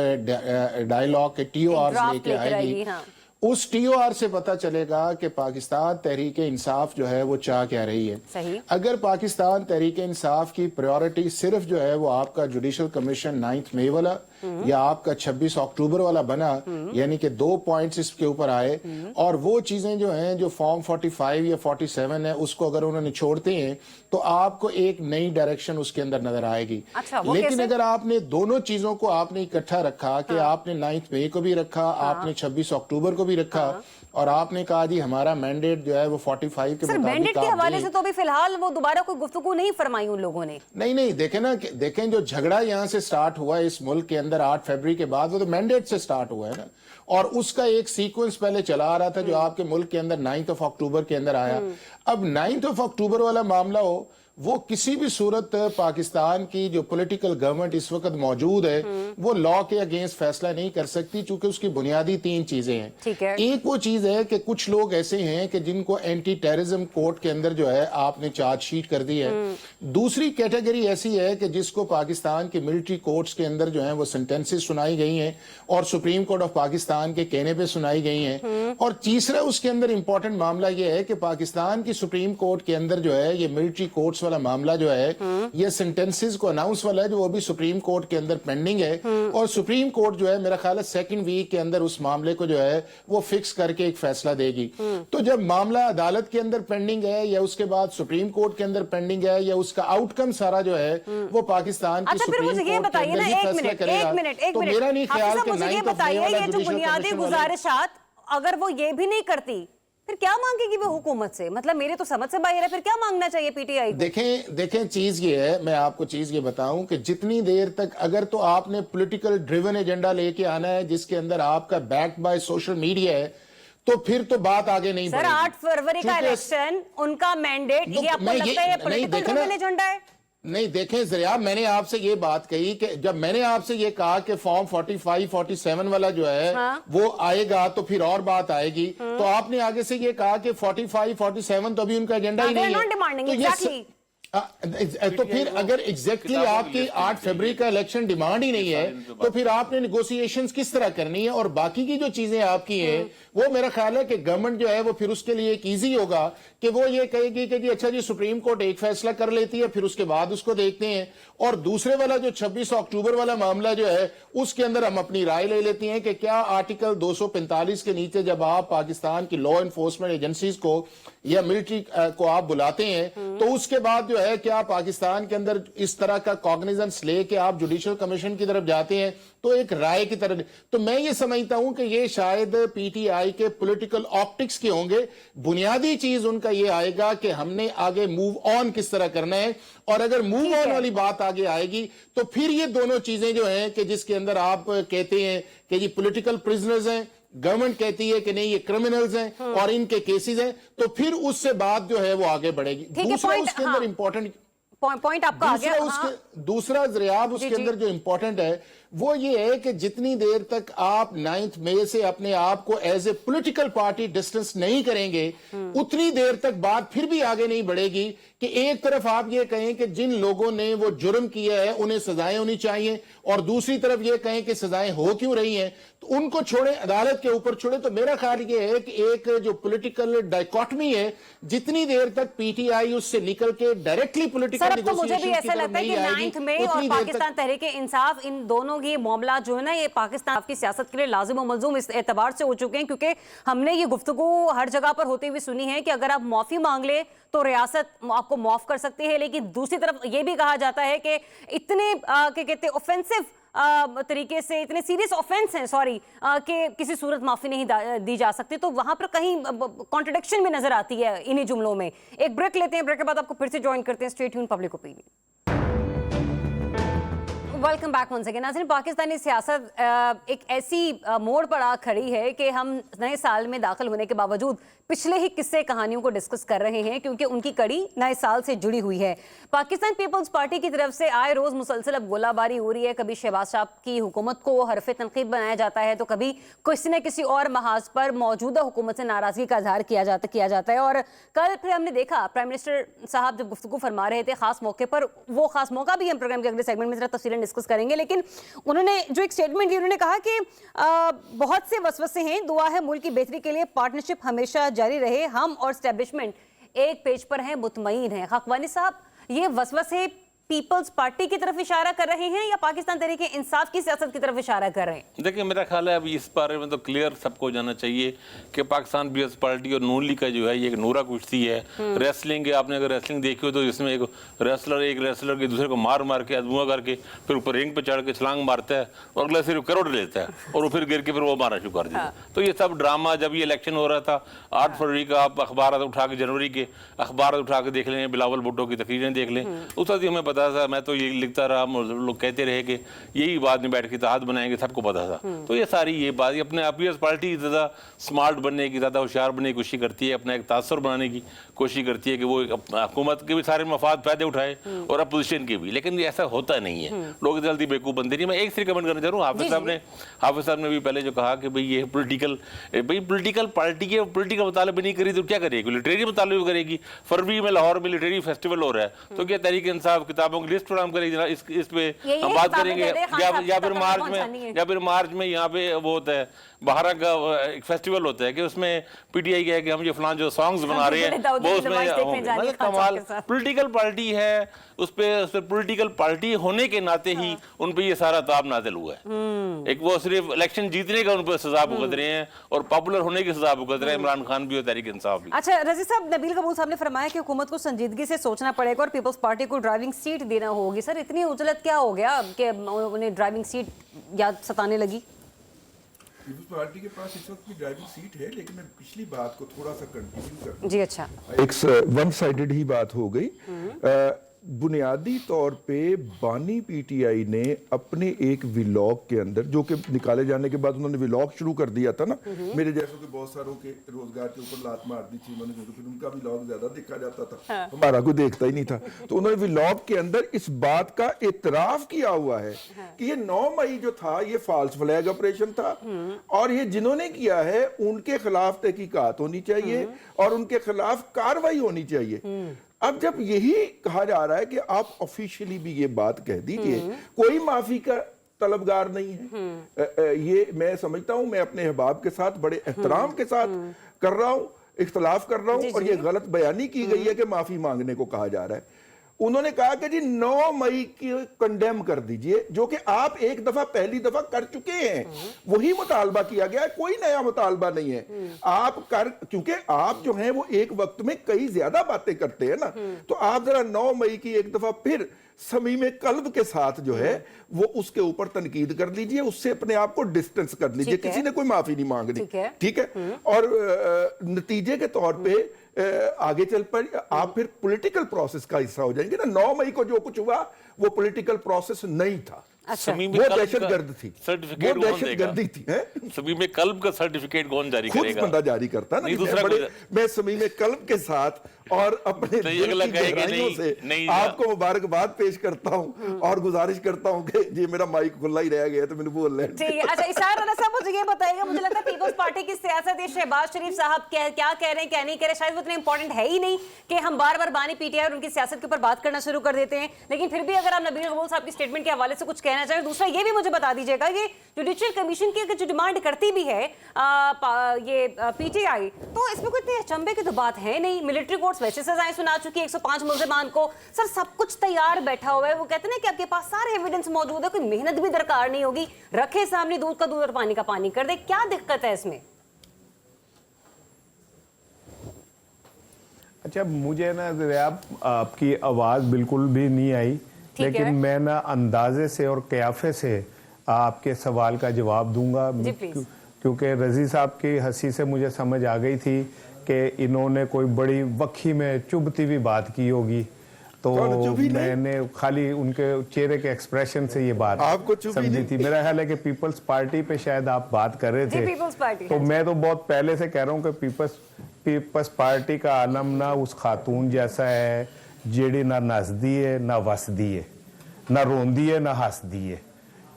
डायलॉग के TOR लेके आएगी, उस TOR से पता चलेगा कि पाकिस्तान तहरीक इंसाफ जो है वो चाह क्या रही है। सही। अगर पाकिस्तान तहरीक इंसाफ की प्रायोरिटी सिर्फ जो है वो आपका जुडिशल कमीशन 9 मई वाला या आपका 26 अक्टूबर वाला बना, यानी कि 2 पॉइंट्स इसके ऊपर आए, और वो चीजें जो हैं जो फॉर्म 45 या 47 है उसको अगर उन्होंने छोड़ते हैं तो आपको एक नई डायरेक्शन उसके अंदर नजर आएगी। लेकिन अगर आपने दोनों चीजों को आपने इकट्ठा रखा कि आपने 9 मई को भी रखा, आपने 26 अक्टूबर को भी रखा, और आपने कहा जी हमारा मैंडेट जो है वो 45 के मुताबिक मैंडेट के हवाले से तो अभी फिलहाल वो दोबारा कोई गुफ्तगू नहीं फरमाई उन लोगों ने। नहीं देखें ना, देखें जो झगड़ा यहाँ से स्टार्ट हुआ है इस मुल्क के अंदर 8 फरवरी के बाद, वो तो मैंडेट से स्टार्ट हुआ है ना, और उसका एक सीक्वेंस पहले चला आ रहा था जो आपके मुल्क के अंदर 9 अक्टूबर के अंदर आया। अब 9 अक्टूबर वाला मामला हो, वो किसी भी सूरत पाकिस्तान की जो पॉलिटिकल गवर्नमेंट इस वक्त मौजूद है वो लॉ के अगेंस्ट फैसला नहीं कर सकती, चूंकि उसकी बुनियादी 3 चीजें हैं। ठीक है। एक वो चीज है कि कुछ लोग ऐसे हैं कि जिनको एंटी टेररिज्म कोर्ट के अंदर जो है आपने चार्जशीट कर दी है। दूसरी कैटेगरी ऐसी है कि जिसको पाकिस्तान के मिलिट्री कोर्ट्स के अंदर जो है वो सेंटेंसेस सुनाई गई हैं और सुप्रीम कोर्ट ऑफ पाकिस्तान के कहने पे सुनाई गई हैं। और तीसरा उसके अंदर इंपॉर्टेंट मामला ये है कि पाकिस्तान की सुप्रीम कोर्ट के अंदर जो है ये मिलिट्री कोर्ट्स वाला मामला जो है ये सेंटेंसेस को अनाउंस वाला है जो वो भी सुप्रीम कोर्ट के अंदर पेंडिंग है, और सुप्रीम कोर्ट जो है मेरा ख्याल है 2nd वीक के अंदर उस मामले को जो है वो फिक्स करके एक फैसला देगी। तो जब मामला अदालत के अंदर पेंडिंग है या उसके बाद सुप्रीम कोर्ट के अंदर पेंडिंग है या उसका आउटकम सारा जो है वो पाकिस्तान की सुप्रीम कोर्ट के अंदर ही फैसला करेगा। तो मेरा नहीं ख्याल कि 9 मई वाला बुनियादी गुजारिशात अगर वो ये भी नहीं करती फिर क्या मांगेगी वो हुकूमत से? मतलब मेरे तो समझ से बाहर है, फिर क्या मांगना चाहिए PTI को? देखें चीज ये है, मैं आपको चीज ये बताऊं कि जितनी देर तक अगर तो आपने पॉलिटिकल ड्रिवन एजेंडा लेके आना है जिसके अंदर आपका बैक्ड बाय सोशल मीडिया है, तो फिर तो बात आगे नहीं बढ़ेगी। सर 8 फरवरी का इलेक्शन, उनका मैंडेट, ये आपको लगता है पॉलिटिकल ड्रिवन एजेंडा है? नहीं देखें ज़रिया, मैंने आपसे ये बात कही कि जब मैंने आपसे ये कहा कि फॉर्म 45 47 वाला जो है वो आएगा तो फिर और बात आएगी, तो आपने आगे से ये कहा कि 45 47 तो अभी उनका एजेंडा ही नहीं है। तो फिर अगर एग्जैक्टली आपकी 8 फरवरी का इलेक्शन डिमांड ही नहीं है तो फिर आपने नेगोशिएशंस किस तरह करनी है? और बाकी की जो चीजें आपकी हैं वो मेरा ख्याल है कि गवर्नमेंट जो है वो फिर उसके लिए एक ईजी होगा कि वो ये कहेगी कि जी अच्छा जी सुप्रीम कोर्ट एक फैसला कर लेती है, फिर उसके बाद उसको देखते हैं। और दूसरे वाला जो 26 अक्टूबर वाला मामला जो है उसके अंदर हम अपनी राय ले लेती हैं कि क्या आर्टिकल 245 के नीचे जब आप पाकिस्तान की लॉ एनफोर्समेंट एजेंसीज को या मिलिट्री को आप बुलाते हैं तो उसके बाद जो है क्या पाकिस्तान के अंदर इस तरह का कॉग्निजेंस लेके आप जुडिशियल कमीशन की तरफ जाते हैं तो एक राय की तरफ। तो मैं ये समझता हूं कि ये शायद पीटीआई के पॉलिटिकल ऑप्टिक्स के होंगे। बुनियादी चीज उनका ये आएगा कि हमने आगे मूव ऑन किस तरह करना है, और अगर मूव ऑन वाली बात आगे आएगी तो फिर ये दोनों चीजें जो हैं कि जिसके अंदर आप कहते हैं कि ये पॉलिटिकल प्रिजनर्स हैं, गवर्नमेंट कहती है कि नहीं ये क्रिमिनल्स हैं और इनके केसेस हैं, तो फिर उससे बात जो है वो आगे बढ़ेगी। दूसरा उसके अंदर इंपॉर्टेंट पॉइंट आपका आ गया। दूसरा जरियाब उसके अंदर जो इंपॉर्टेंट है वो ये है कि जितनी देर तक आप 9 मई से अपने आप को as a political party distance नहीं करेंगे उतनी देर तक बात फिर भी आगे नहीं बढ़ेगी कि एक तरफ आप ये कहें कि जिन लोगों ने वो जुर्म किया है उन्हें सजाएं होनी चाहिए और दूसरी तरफ ये कहें कि सजाएं हो क्यों रही हैं, तो उनको छोड़े, अदालत के ऊपर छोड़े। तो मेरा ख्याल ये है कि एक जो पॉलिटिकल डायकॉटमी है जितनी देर तक पीटीआई उससे निकल के डायरेक्टली पॉलिटिकल तो मुझे भी ऐसा लगता है कि 9 मई और पाकिस्तान तहरीक इंसाफ इन दोनों ये मामला जो है ना ये पाकिस्तान की सियासत के लिए लाजिम और मलजूम इस एतबार से हो चुके हैं क्योंकि हमने ये गुफ्तगू हर जगह पर होते हुए सुनी है कि अगर आप माफी मांग ले तो रियासत आपको माफ कर सकती है, लेकिन दूसरी तरफ ये भी कहा जाता है कि इतने क्या कहते हैं ऑफेंसिव तरीके से इतने सीरियस ऑफेंस हैं कि किसी सूरत माफी नहीं दी जा सकती। तो वहां पर कहीं कॉन्ट्रडिक्शन भी नजर आती है इन्हीं जुमलों में। एक ब्रेक लेते हैं, ब्रेक के बाद आपको फिर से ज्वाइन करते हैं stay tuned public opinion. Welcome back once again. नाज़रीन, पाकिस्तानी सियासत एक ऐसी मोड़ पर आ खड़ी है कि हम नए साल में दाखिल होने के बावजूद पिछले ही किस्से कहानियों को डिस्कस कर रहे हैं क्योंकि उनकी कड़ी नए साल से जुड़ी हुई है। पाकिस्तान पीपल्स पार्टी की तरफ से आए रोज मुसलसल अब गोलाबारी हो रही है। कभी शहबाज साहब की हुकूमत को हरफ तनकीद बनाया जाता है तो कभी किसी न किसी और महाज पर मौजूदा हुकूमत से नाराजगी का इजहार किया जाता है। और कल फिर हमने देखा प्राइम मिनिस्टर साहब जब गुफ्तगू फरमा रहे थे खास मौके पर, वो खास मौका भी हम प्रोग्राम के अगले सेगमेंट में जरा तफसीलन डिस्कस करेंगे, लेकिन उन्होंने जो एक स्टेटमेंट दी उन्होंने कहा कि बहुत से वसवसे हैं, दुआ है मुल्क की बेहतरी के लिए पार्टनरशिप हमेशा जारी रहे, हम और एस्टेब्लिशमेंट एक पेज पर हैं, मुतमईन हैं। खाकवानी साहब, ये वसवसे पीपल्स पार्टी की तरफ इशारा कर रहे हैं या पाकिस्तान तहरीक इंसाफ की सियासत की तरफ इशारा कर रहे हैं? देखिए, मेरा ख्याल है अभी इस बारे में तो क्लियर सबको जाना चाहिए कि पाकिस्तान पीपल्स पार्टी और नून लीग का जो है ये एक नूरा कुश्ती है। रेसलिंग है, आपने अगर रेसलिंग देखी हो तो इसमें एक रेसलर के दूसरे को मार मार के अधुआ करके फिर ऊपर रिंग पे चढ़ के छलांग मारता है और अगला सिर्फ करोड़ लेता है और वो फिर गिर के फिर वो मारना शुरू कर देता है। तो ये सब ड्रामा, जब ये इलेक्शन हो रहा था 8 फरवरी का, आप अखबार उठा के जनवरी के अखबार उठा के देख लें, बिलावल भुट्टो की तकरीरें देख लें, उस वक्त हमें पता था, मैं तो ये लिखता रहा, लोग कहते रहे कि यही बात में बैठ के इत्तेहाद बनाएंगे, सबको पता था। तो ये सारी ये बात अपने पीपल्स पार्टी ज़्यादा स्मार्ट बनने की, ज़्यादा होशियार बनने की कोशिश करती है, अपना एक तासर बनाने की कोशिश करती है कि वो हुकूमत के भी सारे मफाद फायदे उठाए और अपोजिशन के भी, लेकिन ये ऐसा होता नहीं है। लोग जल्दी बेवकूफ़ बनते नहीं। मैं एक से कमेंट करना चाह रहा हूँ, हाफिज साहब ने भी पहले जो कहा कि भाई ये पॉलिटिकल पार्टी के पॉलिटिकल मुतालबे नहीं करी तो क्या करेगी, लिटरेरी मुतालबे करेगी। फरवरी में लाहौर में लिटरेरी फेस्टिवल हो रहा है तो क्या तहरीक इंसाफ किताबों की लिस्ट प्रोग्राम करेगी? इस पे हम बात करेंगे या फिर मार्च में यहाँ पे वो होता है बहारा का एक फेस्टिवल होता है कि उसमें पीटीआई कहे कि हम ये फलां जो सॉन्ग्स बना रहे हैं वो उसमें कमाल पॉलिटिकल पार्टी है, उस पे पॉलिटिकल पार्टी होने के नाते ही उन पे ये सारा ताब नाज़िल हुआ है। एक वो सिर्फ इलेक्शन जीतने का उन पर सजा भुगत रहे हैं और पॉपुलर होने की सजा भुगत रहे हैं, इमरान खान भी और तहरीक इंसाफ भी। अच्छा रज़ी साहब, नबील कबूल साहब ने फरमाया कि हुकूमत को संजीदगी से सोचना पड़ेगा और पीपल्स पार्टी को ड्राइविंग सीट देना होगी। सर, इतनी उजलत क्या हो गया कि उन्हें ड्राइविंग सीट याद सताने लगी? पीपल्स पार्टी के पास इस वक्त भी ड्राइविंग सीट है, लेकिन मैं पिछली बात को थोड़ा सा कंटिन्यू कर। जी अच्छा, एक वन साइडेड ही बात हो गई। बुनियादी तौर पे बानी पीटीआई ने अपने एक व्लॉग के अंदर, जो कि निकाले जाने के बाद उन्होंने व्लॉग शुरू कर दिया था ना, मेरे जैसों के बहुत सारों के रोजगार के ऊपर लात मार दी थी उन्होंने, क्योंकि फिर उनका व्लॉग ज्यादा देखा जाता था, हमारा कोई देखता ही नहीं था। तो उन्होंने व्लॉग के अंदर इस बात का इतराफ किया हुआ है कि ये 9 मई जो था ये फॉल्स फ्लैग ऑपरेशन था और ये जिन्होंने किया है उनके खिलाफ तहकीकात होनी चाहिए और उनके खिलाफ कार्रवाई होनी चाहिए। अब जब यही कहा जा रहा है कि आप ऑफिशियली भी ये बात कह दीजिए, कोई माफी का तलबगार नहीं है, ये मैं समझता हूं, मैं अपने अहबाब के साथ बड़े एहतराम के साथ कर रहा हूं, इख्तलाफ कर रहा हूं, और ये गलत बयानी की गई है कि माफी मांगने को कहा जा रहा है। उन्होंने कहा कि जी 9 मई की कंडेम कर दीजिए, जो कि आप एक दफा पहली दफा कर चुके हैं, वही मुतालबा किया गया है, कोई नया मुतालबा नहीं है। आप कर, क्योंकि आप जो हैं वो एक वक्त में कई ज्यादा बातें करते हैं ना, तो आप जरा 9 मई की एक दफा फिर समीम कल्ब के साथ जो है वो उसके ऊपर तनकीद कर लीजिए, उससे अपने आप को डिस्टेंस कर लीजिए। किसी ने कोई माफी नहीं मांगनी, ठीक है। और नतीजे के तौर पे आगे चल पर आप फिर पॉलिटिकल प्रोसेस का हिस्सा हो जाएंगे ना। 9 मई को जो कुछ हुआ वो पॉलिटिकल प्रोसेस नहीं था, वो दहशतगर्द थी, वो दहशतगर्दी थी। समीम कल्ब का सर्टिफिकेट कौन जारी खुद करेगा? बंदा जारी करता ना। मैं समीम कल्ब के साथ और अपने दिल की गहराइयों से आपको मुबारकबाद पेश करता हूं और गुजारिश करता हूं कि ये मेरा माइक खुला ही रह गया तो मैंने बोल लें। ठीक है। अच्छा इशार राना साहब मुझे ये बताइएगा, मुझे लगता है पीपल्स पार्टी की सियासत है, शहबाज शरीफ साहब क्या कह रहे हैं क्या नहीं कह रहे, शायद वो इतना इंपॉर्टेंट है ही नहीं कि हम बार बार बानी पीटीआई और उनकी सियासत के ऊपर बात करना शुरू कर देते हैं। लेकिन फिर भी अगर आप नबील कबूल साहब की स्टेटमेंट के हवाले से कुछ कहना चाहें। दूसरा ये भी मुझे बता दीजिएगा कि जुडिशियल कमीशन की अगर जो डिमांड करती भी है ये पीटीआई, तो इसमें कोई इतने अचंभे की तो बात है नहीं। मिलिट्री कोर्ट्स वैसे सजाएं सुना चुकी है 105 मुल्जिमान को, सर सब कुछ तैयार बैठा हुआ है। वो कहते हैं कि आपके पास सारे एविडेंस मौजूद है, कोई मेहनत भी दरकार नहीं होगी, रखे सामने दूध का दूध और पानी का पानी कर दे। क्या दिक्कत है इसमें? अच्छा मुझे ना आपकी आवाज बिल्कुल भी नहीं आई, लेकिन मैं ना अंदाजे से और कयाफे से आपके सवाल का जवाब दूंगा, क्योंकि रजी साहब की हंसी से मुझे समझ आ गई थी कि इन्होंने कोई बड़ी वक्खी में चुभती हुई बात की होगी, तो मैंने खाली उनके चेहरे के एक्सप्रेशन से ये बात समझी थी। मेरा ख्याल है कि पीपल्स पार्टी पे शायद आप बात कर रहे थे, पीपल्स पार्टी, तो मैं तो बहुत पहले से कह रहा हूँ कि पीपल्स पार्टी का आलम ना उस खातून जैसा है जेड़ी ना नसदी है ना वसदी है, ना रोंदी है ना हंसदी है,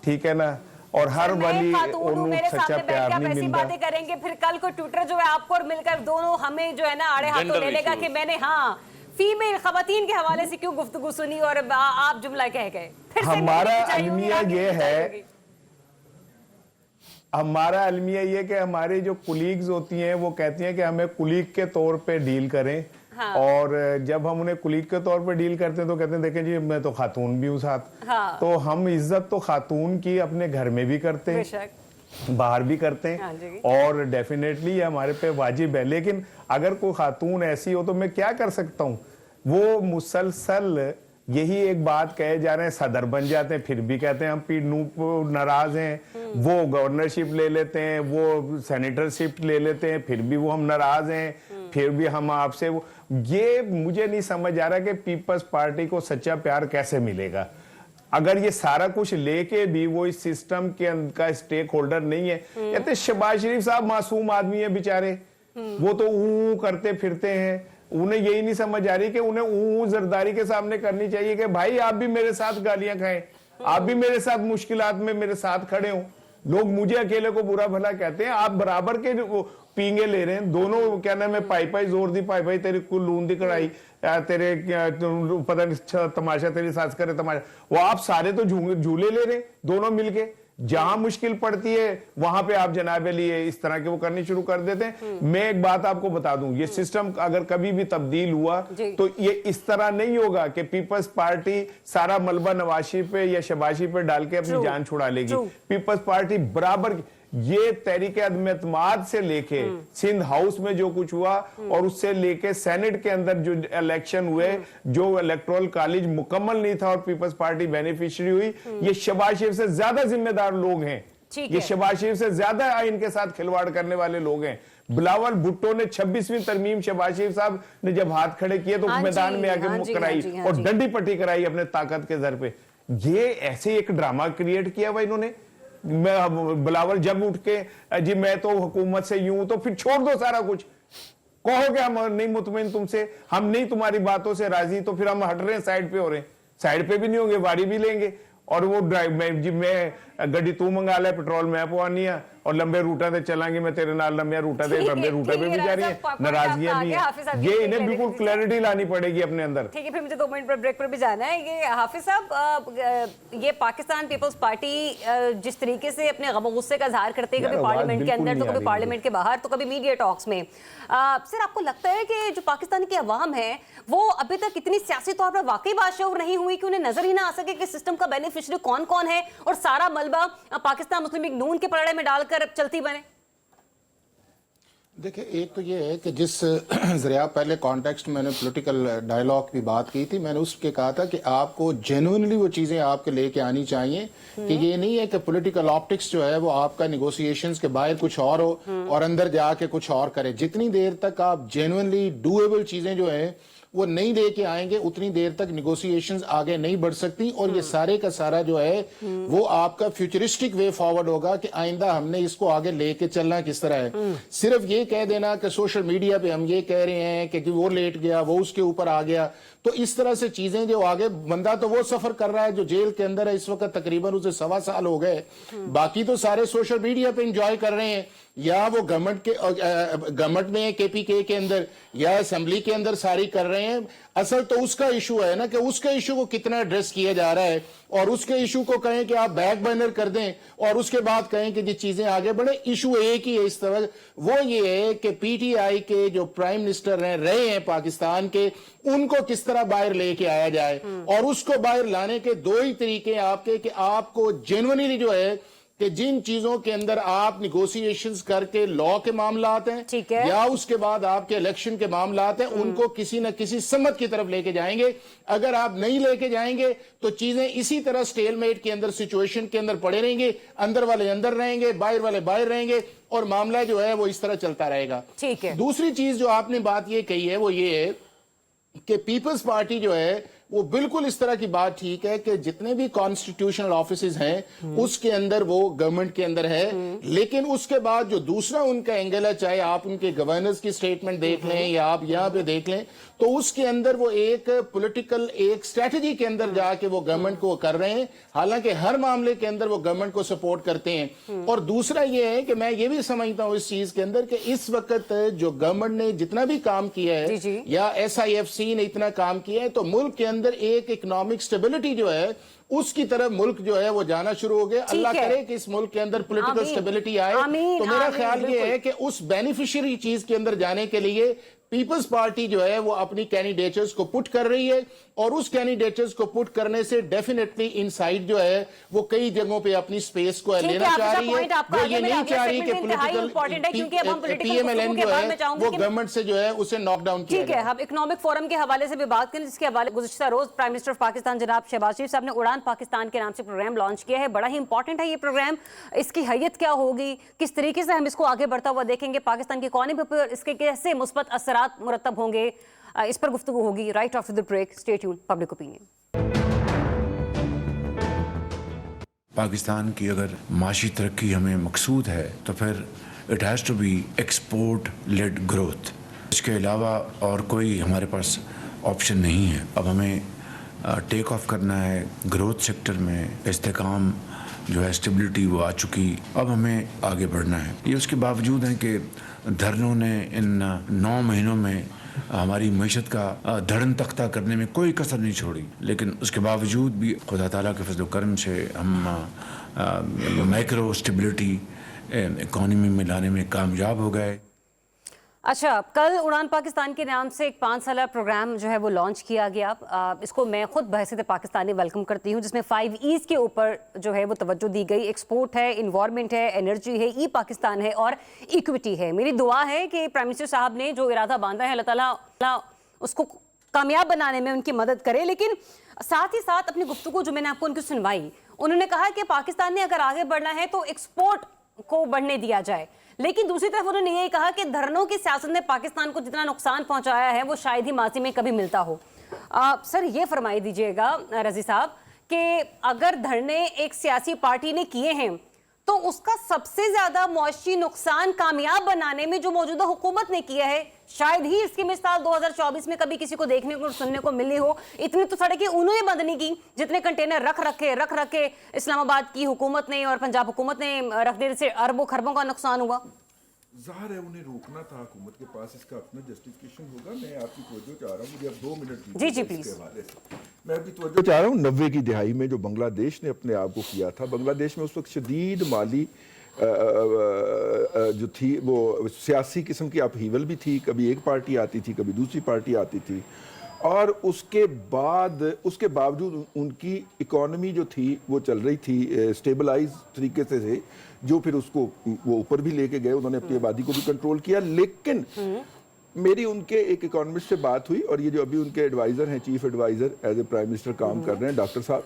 ठीक है ना। और हर वाली मेरे सामने बैठ के आप ऐसी बातें करेंगे, फिर कल को ट्विटर जो है आपको और मिलकर दोनों हमें जो है ना आड़े हाथों ले लेगा कि मैंने फीमेल खवातीन के हवाले से क्यों गुफ्तगू सुनी और आप जुमला कह गए। हमारा अलमिया ये है, हमारा अलमिया ये कि हमारे जो कुलीग्स होती हैं वो कहती हैं कि हमें कुलीग के तौर पे डील करें। हाँ। और जब हम उन्हें कुलीग के तौर पे डील करते हैं तो कहते हैं देखें जी मैं तो खातून भी हूँ साथ। हाँ। तो हम इज्जत तो खातून की अपने घर में भी करते हैं, बाहर भी करते हैं। हाँ और डेफिनेटली हमारे पे वाजिब है। लेकिन अगर कोई खातून ऐसी हो तो मैं क्या कर सकता हूँ? वो मुसलसल यही एक बात कहे जा रहे हैं, सदर बन जाते हैं, फिर भी कहते हैं हम पीनू नाराज हैं, वो गवर्नरशिप ले लेते हैं, वो सेनेटरशिप ले लेते हैं, फिर भी वो हम नाराज हैं, फिर भी हम आपसे वो, ये मुझे नहीं समझ आ रहा कि पीपल्स पार्टी को सच्चा प्यार कैसे मिलेगा अगर ये सारा कुछ लेके भी वो इस सिस्टम के का स्टेक होल्डर नहीं है। कहते शहबाज शरीफ साहब मासूम आदमी है बेचारे, वो तो ऊ करते फिरते हैं, उन्हें यही नहीं समझ आ रही कि उन्हें ऊ जरदारी के सामने करनी चाहिए कि भाई आप भी मेरे साथ गालियां खाएं, आप भी मेरे साथ मुश्किलात में मेरे साथ खड़े हो। लोग मुझे अकेले को बुरा भला कहते हैं, आप बराबर के पींगे ले रहे हैं दोनों। क्या नाम है, पाई पाई जोर दी पाई पाई तेरी लून दी कढ़ाई, तेरे पता नहीं तमाशा तेरी सास करे तमाशा, वो आप सारे तो झूले ले रहे हैं दोनों मिलके। जहां मुश्किल पड़ती है वहां पे आप जनाबे लिए इस तरह के वो करनी शुरू कर देते हैं। मैं एक बात आपको बता दूं, ये सिस्टम अगर कभी भी तब्दील हुआ तो ये इस तरह नहीं होगा कि पीपल्स पार्टी सारा मलबा नवाशी पे या शबाशी पे डाल के अपनी जान छुड़ा लेगी। पीपल्स पार्टी बराबर ये तहरीक अदम एतमाद से लेके सिंध हाउस में जो कुछ हुआ और उससे लेके सेनेट के अंदर जो इलेक्शन हुए, जो इलेक्टोरल कॉलेज मुकम्मल नहीं था और पीपल्स पार्टी बेनिफिशियरी हुई, ये शहबाज शरीफ से ज्यादा जिम्मेदार लोग हैं। ये शहबाज शरीफ से ज्यादा इनके साथ खिलवाड़ करने वाले लोग हैं। बिलावल भुट्टो ने 26वीं तरमीम शहबाज शरीफ साहब ने जब हाथ खड़े किए तो मैदान में आके कराई और डंडी पट्टी कराई अपने ताकत के जोर पे। ये ऐसे एक ड्रामा क्रिएट किया हुआ इन्होंने। बिलावल जब उठ के जी मैं तो हुकूमत से यूं, तो फिर छोड़ दो सारा कुछ, कहो कि हम नहीं मुतमिन तुमसे, हम नहीं तुम्हारी बातों से राजी, तो फिर हम हट रहे हैं, साइड पे हो रहे हैं। साइड पे भी नहीं होंगे, वारी भी लेंगे और वो मैं गड्डी तू मंगा ले, पेट्रोल मैं पवानी है, और लंबे रूटा ते चलांगे, मैं तेरे नाल लंबे रूटा ते लंबे रूटे पे भी जा रही है, नाराजगियां भी है। ये इन्हें बिल्कुल क्लैरिटी लानी पड़ेगी अपने अंदर। ठीक है, फिर मुझे 2 मिनट पर ब्रेक पर भी जाना है। ये हाफिज साहब, ये पाकिस्तान पीपल्स पार्टी जिस तरीके से अपने गम गुस्से का इजहार करते हैं, कभी पार्लियामेंट के अंदर तो कभी पार्लियामेंट के बाहर तो कभी मीडिया टॉक्स में, सर आपको लगता है कि जो पाकिस्तान की अवाम है वो अभी तक इतनी सियासी तौर पर वाकई बाशऊर नहीं हुई कि उन्हें नजर ही ना आ सके कि सिस्टम का बेनिफिशियरी कौन कौन है और सारा मलबा पाकिस्तान मुस्लिम लीग नून के पलड़े में डालकर चलती बने? देखिए, एक तो ये है कि जिस जरिया पहले कॉन्टेक्स्ट में मैंने पॉलिटिकल डायलॉग की बात की थी, मैंने उसके कहा था कि आपको जेन्युइनली वो चीज़ें आपके लेके आनी चाहिए कि ये नहीं है कि पॉलिटिकल ऑप्टिक्स जो है वो आपका निगोशिएशंस के बाहर कुछ और हो और अंदर जाके कुछ और करे। जितनी देर तक आप जेन्युइनली डूएबल चीज़ें जो है वो नहीं लेके आएंगे, उतनी देर तक निगोशिएशंस आगे नहीं बढ़ सकती, और ये सारे का सारा जो है वो आपका फ्यूचरिस्टिक वे फॉरवर्ड होगा कि आइंदा हमने इसको आगे लेके चलना किस तरह है। सिर्फ ये कह देना कि सोशल मीडिया पे हम ये कह रहे हैं कि वो लेट गया, वो उसके ऊपर आ गया, तो इस तरह से चीजें जो आगे, बंदा तो वो सफर कर रहा है जो जेल के अंदर है इस वक्त, तकरीबन उसे 1.25 साल हो गए, बाकी तो सारे सोशल मीडिया पे एंजॉय कर रहे हैं, या वो गवर्नमेंट में KPK के अंदर या असेंबली के अंदर सारी कर रहे हैं। असल तो उसका इशू है ना कि उसके इशू को कितना एड्रेस किया जा रहा है, और उसके इशू को कहें कि आप बैक बर्नर कर दें और उसके बाद कहें कि ये चीजें आगे बढ़े। इशू एक ही है इस तरह, वो ये है कि PTI के जो प्राइम मिनिस्टर रहे हैं पाकिस्तान के, उनको किस तरह बाहर लेके आया जाए, और उसको बाहर लाने के 2 ही तरीके आपके कि आपको जेन्युइनली जो है कि जिन चीजों के अंदर आप निगोशिएशंस करके लॉ के मामलात हैं या उसके बाद आपके इलेक्शन के मामलात हैं, उनको किसी न किसी सम्मत की तरफ लेके जाएंगे। अगर आप नहीं लेके जाएंगे तो चीजें इसी तरह स्टेलमेट के अंदर, सिचुएशन के अंदर पड़े रहेंगे, अंदर वाले अंदर रहेंगे, बाहर वाले बाहर रहेंगे, और मामला जो है वो इस तरह चलता रहेगा। ठीक है। दूसरी चीज जो आपने बात ये कही है वो ये है कि पीपल्स पार्टी जो है वो बिल्कुल इस तरह की बात ठीक है कि जितने भी कॉन्स्टिट्यूशनल ऑफिसेज हैं उसके अंदर वो गवर्नमेंट के अंदर है, लेकिन उसके बाद जो दूसरा उनका एंगल है, चाहे आप उनके गवर्नर्स की स्टेटमेंट देख लें या आप यहाँ पे देख लें, तो उसके अंदर वो एक पॉलिटिकल एक स्ट्रेटजी के अंदर जाके वो गवर्नमेंट को कर रहे हैं, हालांकि हर मामले के अंदर वो गवर्नमेंट को सपोर्ट करते हैं। और दूसरा ये है कि मैं ये भी समझता हूँ इस चीज के अंदर कि इस वक्त जो गवर्नमेंट ने जितना भी काम किया है या SIFC ने इतना काम किया है, तो मुल्क के अंदर एक इकोनॉमिक स्टेबिलिटी जो है उसकी तरफ मुल्क जो है वो जाना शुरू हो गया। अल्लाह करे कि इस मुल्क के अंदर पॉलिटिकल स्टेबिलिटी आए। तो मेरा ख्याल ये है कि उस बेनिफिशियरी चीज के अंदर जाने के लिए पीपल्स पार्टी जो है वो अपनी कैंडिडेट्स को पुट कर रही है, और उस कैंडिडेट्स को पुट करने से डेफिनेटली इनसाइड जो है वो कई जगहों पे अपनी स्पेस को लेना चाह रही है। वो ये नहीं चाह रही कि पॉलिटिकल PMLN जो है वो गवर्नमेंट से जो है उसे नॉकडाउन किया। ठीक है, हम इकोनॉमिक फोरम के हवाले से भी बात करें, जिसके हवाले गुज़िश्ता रोज प्राइम मिनिस्टर ऑफ पाकिस्तान जनाब शहबाज शरीफ साहब ने उड़ान पाकिस्तान के नाम से प्रोग्राम लॉन्च किया है। बड़ा ही इंपॉर्टेंट है ये प्रोग्राम, इसकी हैयत क्या होगी, किस तरीके से हम इसको आगे बढ़ता हुआ देखेंगे, पाकिस्तान की इकॉनमी पर इसके कैसे मुस्बत असरात मुरतब होंगे, इस पर गुफ्तगू होगी right after the break. Stay tuned, public opinion. Pakistan की अगर माशी तरक्की हमें मकसूद है तो फिर it has to be export led growth, इसके अलावा और कोई हमारे पास ऑप्शन नहीं है। अब हमें टेक ऑफ करना है ग्रोथ सेक्टर में, इस्तेकाम जो है स्टेबिलिटी वो आ चुकी, अब हमें आगे बढ़ना है। ये उसके बावजूद है कि धरनों ने इन 9 महीनों में हमारी मईशत का धड़न तख्ता करने में कोई कसर नहीं छोड़ी, लेकिन उसके बावजूद भी खुदा ताला के फजल करम से हम माइक्रो स्टेबिलिटी इकॉनमी में लाने में कामयाब हो गए। अच्छा, कल उड़ान पाकिस्तान के नाम से एक 5 साला प्रोग्राम जो है वो लॉन्च किया गया। इसको मैं खुद बहसीत पाकिस्तानी वेलकम करती हूँ, जिसमें 5 E's के ऊपर जो है वो तवज्जो दी गई। एक्सपोर्ट है, इन्वायरमेंट है, एनर्जी है, ई पाकिस्तान है और इक्विटी है। मेरी दुआ है कि प्राइम मिनिस्टर साहब ने जो इरादा बांधा है अल्लाह ताला उसको कामयाब बनाने में उनकी मदद करे। लेकिन साथ ही साथ अपनी गुफ्तगू जो मैंने आपको उनकी सुनवाई, उन्होंने कहा कि पाकिस्तान ने अगर आगे बढ़ना है तो एक्सपोर्ट को बढ़ने दिया जाए, लेकिन दूसरी तरफ उन्होंने ये कहा कि धरनों की सियासत ने पाकिस्तान को जितना नुकसान पहुंचाया है वो शायद ही माजी में कभी मिलता हो। सर ये फरमाई दीजिएगा रजी साहब कि अगर धरने एक सियासी पार्टी ने किए हैं तो उसका सबसे ज्यादा मुआशी नुकसान कामयाब बनाने में जो मौजूदा हुकूमत ने किया है, शायद ही इसकी मिसाल 2024 में कभी किसी को देखने को सुनने को मिली हो। इतनी तो सड़कें उन्होंने बंद नहीं की जितने कंटेनर रख रखे इस्लामाबाद की हुकूमत ने और पंजाब हुकूमत ने रख देने से अरबों खरबों का नुकसान हुआ। ज़ाहिर है उन्हें रोकना था, हुकूमत के पास इसका अपना जस्टिफिकेशन होगा। मैं आपकी तवज्जो चाह रहा हूँ, मुझे अब 2 मिनट दीजिए जी इसके प्लीज। हवाले से। मैं आपकी तवज्जो चाह रहा हूँ 90 की दिहाई में जो बांग्लादेश ने अपने आप को किया था, बांग्लादेश में उस वक्त शदीद माली जो थी वो सियासी किस्म की अपहीवल भी थी, कभी एक पार्टी आती थी कभी दूसरी पार्टी आती थी, और उसके बावजूद उनकी इकॉनमी जो थी वो चल रही थी स्टेबलाइज तरीके से, जो फिर उसको वो ऊपर भी लेके गए, उन्होंने अपनी आबादी को भी कंट्रोल किया। लेकिन मेरी उनके एक इकोनॉमिस्ट से बात हुई, और ये जो अभी उनके एडवाइज़र हैं, chief advisor as a prime minister काम कर रहे हैं, डॉक्टर साहब,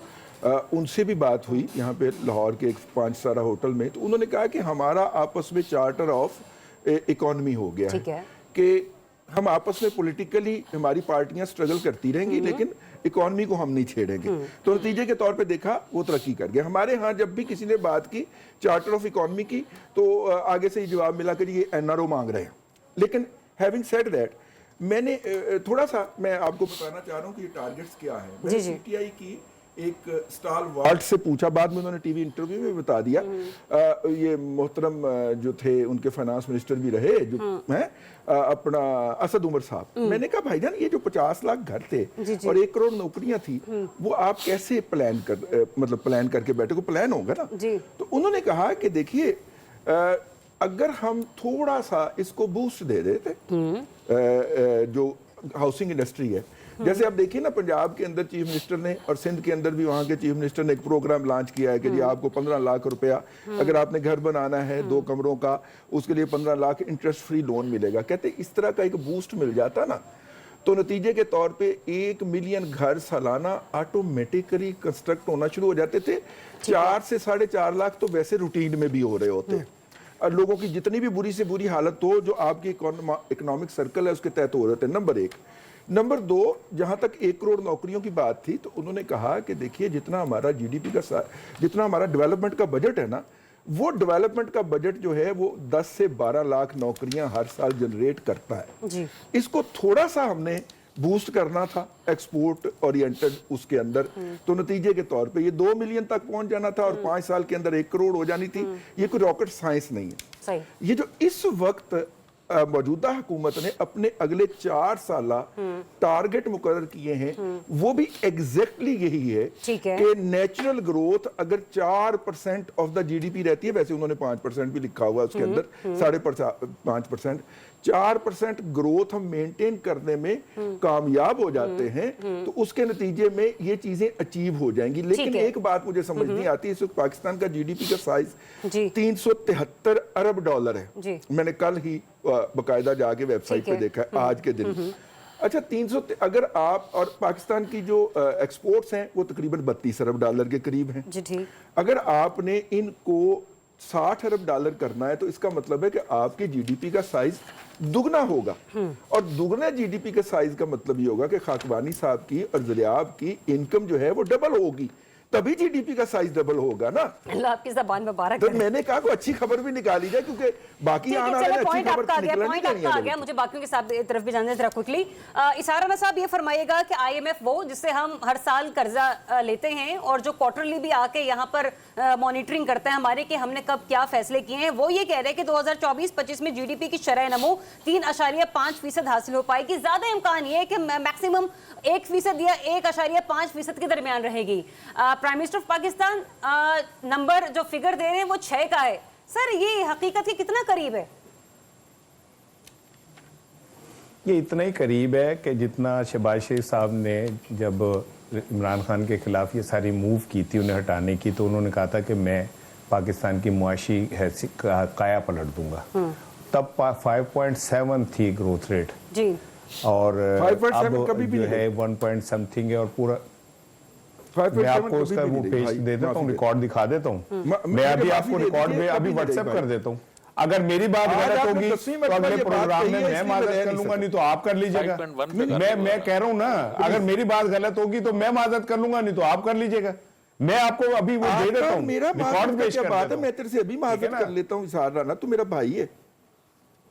उनसे भी बात हुई यहाँ पे लाहौर के एक 5 स्टार होटल में। तो उन्होंने कहा कि हमारा आपस में चार्टर ऑफ इकोनॉमी हो गया है कि हम आपस में पॉलिटिकली हमारी पार्टियां स्ट्रगल करती रहेंगी लेकिन इकॉनमी को हम नहीं छेड़ेंगे। तो नतीजे के तौर पे देखा वो तरक्की कर गया। हमारे यहाँ जब भी किसी ने बात की चार्टर ऑफ इकॉनमी की तो आगे से ये जवाब मिला कि ये एनआरओ मांग रहे हैं। लेकिन हैविंग सेड दैट, मैंने थोड़ा सा मैं आपको बताना चाह रहा हूँ कि ये टारगेट्स क्या है। मैंने पीटीआई की एक स्टाल वार्ड से पूछा, बाद में उन्होंने टीवी इंटरव्यू में बता दिया, ये मोहतरम जो थे उनके फाइनेंस मिनिस्टर भी रहे जो हैं अपना असद उमर साहब, मैंने कहा भाईजान ये जो 50 लाख घर थे और 1 करोड़ नौकरियां थी वो आप कैसे प्लान करके बैठे, को प्लान होगा ना। तो उन्होंने कहा कि देखिए अगर हम थोड़ा सा इसको बूस्ट दे देते जो हाउसिंग इंडस्ट्री है, जैसे आप देखिए ना पंजाब के अंदर चीफ मिनिस्टर ने और सिंध के अंदर भी वहाँ के चीफ मिनिस्टर ने एक प्रोग्राम लॉन्च किया है कि जी आपको 15 लाख रुपया अगर आपने घर बनाना है 2 कमरों का, उसके लिए 15 लाख इंटरेस्ट फ्री लोन मिलेगा। कहते इस तरह का एक बूस्ट मिल जाता ना तो नतीजे के तौर पे 1 मिलियन घर सालाना ऑटोमेटिकली कंस्ट्रक्ट होना शुरू हो जाते थे। 4 से 4.5 लाख तो वैसे रूटीन में भी हो रहे होते हैं, और लोगों की जितनी भी बुरी से बुरी हालत हो जो आपकी इकोनॉमिक सर्कल है उसके तहत हो रहे थे। नंबर 1। नंबर 2, जहां तक 1 करोड़ नौकरियों की बात थी तो उन्होंने कहा कि देखिए जितना हमारा जीडीपी का जितना हमारा डेवलपमेंट का बजट है ना, वो डेवलपमेंट का बजट जो है वो 10 से 12 लाख नौकरियां हर साल जनरेट करता है। इसको थोड़ा सा हमने बूस्ट करना था एक्सपोर्ट ओरिएंटेड उसके अंदर, तो नतीजे के तौर पे ये 2 मिलियन तक पहुंच जाना था और 5 साल के अंदर 1 करोड़ हो जानी थी। ये कोई रॉकेट साइंस नहीं है। ये जो इस वक्त मौजूदा हुकूमत ने अपने अगले 4 साल टारगेट मुकर्रर किए हैं वो भी एग्जैक्टली यही है कि नेचुरल ग्रोथ अगर 4% ऑफ द जीडीपी रहती है, वैसे उन्होंने 5% भी लिखा हुआ उसके अंदर, 5.5%, 4% ग्रोथ हम मेंटेन करने में कामयाब हो जाते हैं तो उसके नतीजे में ये चीजें अचीव हो जाएंगी। लेकिन एक बात मुझे समझ नहीं आती, इस वक्त पाकिस्तान का जीडीपी का साइज 373 अरब डॉलर है। मैंने कल ही बकायदा जाके वेबसाइट पे देखा है आज के दिन। अच्छा 300, अगर आप और पाकिस्तान की जो एक्सपोर्ट्स हैं वो तकरीबन 32 अरब डॉलर के करीब हैं। अगर आपने इनको 60 अरब डॉलर करना है तो इसका मतलब है कि आपकी जीडीपी का साइज दुगना होगा, और दुगना जीडीपी के साइज का मतलब ये होगा कि खाकवानी साहब की और ज़रियाब की इनकम जो है वो डबल होगी, तभी जीडीपी का साइज डबल होगा ना। अल्लाह आपकी ज़बान मुबारक तो मैंने कहा कोई अच्छी खबर भी निकाली जाए क्योंकि बाकी आने वाले अच्छी खबर पॉइंट आ गया। मुझे बाकियों के साथ तरफ भी जानना जरा क्विकली। इसार अहमद साहब ये फरमाइएगा कि आईएमएफ वो जिससे हम हर साल कर्जा लेते हैं और जो क्वार्टरली भी आके यहाँ पर मॉनिटरिंग करता है हमारे कि हमने कब क्या फैसले किए हैं, वो ये कह रहे हैं कि 2024-25 में जीडीपी की शरह नमो 3.5% हासिल हो पाएगी। ज्यादा इम्कान ये है कि मैक्सिमम 1% या 1.5% के दरमियान रहेगी। Prime minister of Pakistan number जो फिगर दे रहे हैं वो 6 का है। सर ये हकीकत के कितना करीब है? ये इतना ही करीब है कि जितना शहबाज शरीफ साहब ने जब इमरान खान के खिलाफ ये सारी मूव की थी उन्हें हटाने की, तो उन्होंने कहा था कि मैं पाकिस्तान की मुआशी हैसियत काया पलट दूंगा। तब 5.7 थी ग्रोथ रेट जी, और अब कभी भी जो है 1 पॉइंट समथिंग है। और पूरा मैं आपको उसका वो पेज दे देता हूँ, रिकॉर्ड दिखा देता हूँ। मैं अभी आपको रिकॉर्ड में अभी व्हाट्सएप कर देता हूँ। अगर मेरी बात गलत होगी तो अगले प्रोग्राम में मैं माजरत कर लूंगा, नहीं तो आप कर लीजिएगा। मैं कह रहा हूँ ना, अगर मेरी बात गलत होगी तो मैं माजरत कर लूंगा, नहीं तो आप कर लीजिएगा। मैं आपको अभी वो दे देता हूँ, मेरा रिकॉर्ड पेश कर बात देता है, हूँ। मैं तेरे से अभी माजरत कर लेता हूँ, इजहार राना तू मेरा भाई है।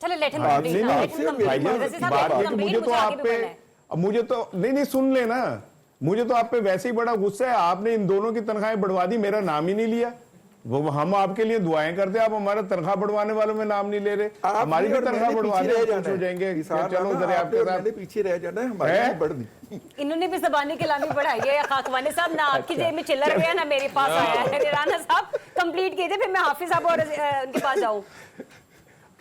चलो लेट हिम आपसे कंप्लीट, ना, लेट हिम आपसे कंप्लीट। मेरी वैसे साहब, बात let him है कि complete, मुझे तो आगे आप भी पे, बढ़ना है। अब मुझे तो नहीं सुन लेना, मुझे तो आप पे वैसे ही बड़ा गुस्सा है, आपने इन दोनों की तनख्वाहें बढ़वा दी, मेरा नाम ही नहीं लिया। वो हम आपके लिए दुआएं करते, आप हमारा तनख्वाह बढ़वाने वालों में नाम नहीं ले रहे, हमारी भी तनख्वाह बढ़वा दे, खुश हो जाएंगे। चलो दरिया आपके साथ पीछे रह जाना है, हमारी बढ़ दी। इन्होंने भी ज़बानी कलामी बढ़ाई है। खाकवानी साहब, ना आपकी जेब में चिल्लर गया ना मेरे पास आया है। राना साहब कंप्लीट कीजिए, फिर मैं हाफिज साहब और उनके पास जाऊं।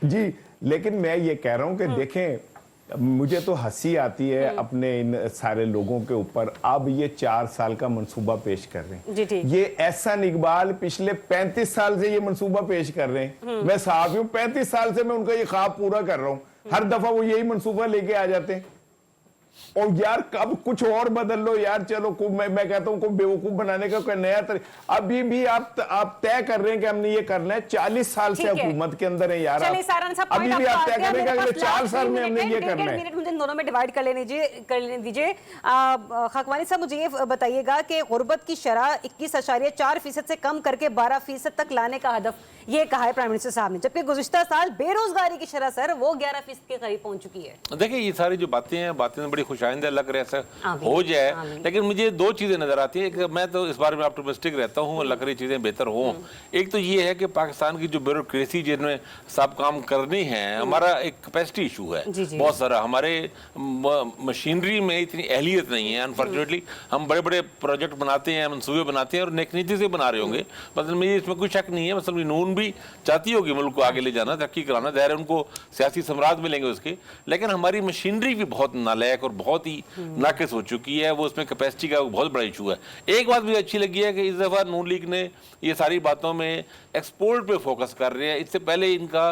जी, लेकिन मैं ये कह रहा हूं कि देखें, मुझे तो हंसी आती है अपने इन सारे लोगों के ऊपर। अब ये 4 साल का मंसूबा पेश कर रहे हैं। जी ठीक। ये एहसान इकबाल पिछले 35 साल से ये मंसूबा पेश कर रहे हैं। मैं साहब हूं, 35 साल से मैं उनका ये ख्वाब पूरा कर रहा हूं। हर दफा वो यही मंसूबा लेके आ जाते हैं। और यार कब कुछ और बदल लो यार, चलो मैं कहता हूँ को बेवकूफ बनाने का कोई नया तरीका। अभी भी आप तय कर रहे हैं कि हमने ये करना है। 40 साल से हुकूमत के अंदर है यार, चलिए सारान साहब, अभी भी आप तय कर रहे हैं कि अगले 4 साल में हमने ये करना है। मिनट मुझे दोनों में डिवाइड कर लेने दीजिए। खाकवानी साहब, मुझे ये बताइएगा कि गुर्बत की शरह 21.4% से कम करके 12% तक लाने का हदफ ये कहा है प्राइम मिनिस्टर साहब ने, जबकि गुज़िश्ता साल बेरोजगारी की शरह सर वो 11% के करीब पहुंच चुकी है। देखिए ये सारी जो बातें हैं, बातें बड़ी खुशाइंदा लग रही है, ऐसा हो जाए, लेकिन मुझे 2 चीजें नजर आती है। एक, मैं तो इस बारे में ऑप्टिमिस्टिक रहता हूँ, लग रही चीजें बेहतर हों। एक तो ये है कि पाकिस्तान की जो ब्यूरोक्रेसी जिनमें सब काम करनी है, हमारा एक कैपेसिटी इशू है बहुत सारा। हमारे मशीनरी में इतनी अहलियत नहीं है अनफॉर्चुनेटली। हम बड़े बड़े प्रोजेक्ट बनाते हैं, मंसूबे बनाते हैं और नेक नीति से बना रहे होंगे, मतलब मुझे इसमें कोई शक नहीं है। मतलब नून भी चाहती होगी मुल्क को आगे ले जाना, तरक्की कराना, ज़ाहिर है उनको सियासी सम्राट मिलेंगे उसके, लेकिन हमारी मशीनरी भी बहुत नालायक और बहुत ही नाकिस हो चुकी है। वो उसमें कैपेसिटी का बहुत बड़ा इशू है। एक बात मुझे अच्छी लगी है कि इस दफ़ा नून लीग ने ये सारी बातों में एक्सपोर्ट पे फोकस कर रहे हैं। इससे पहले इनका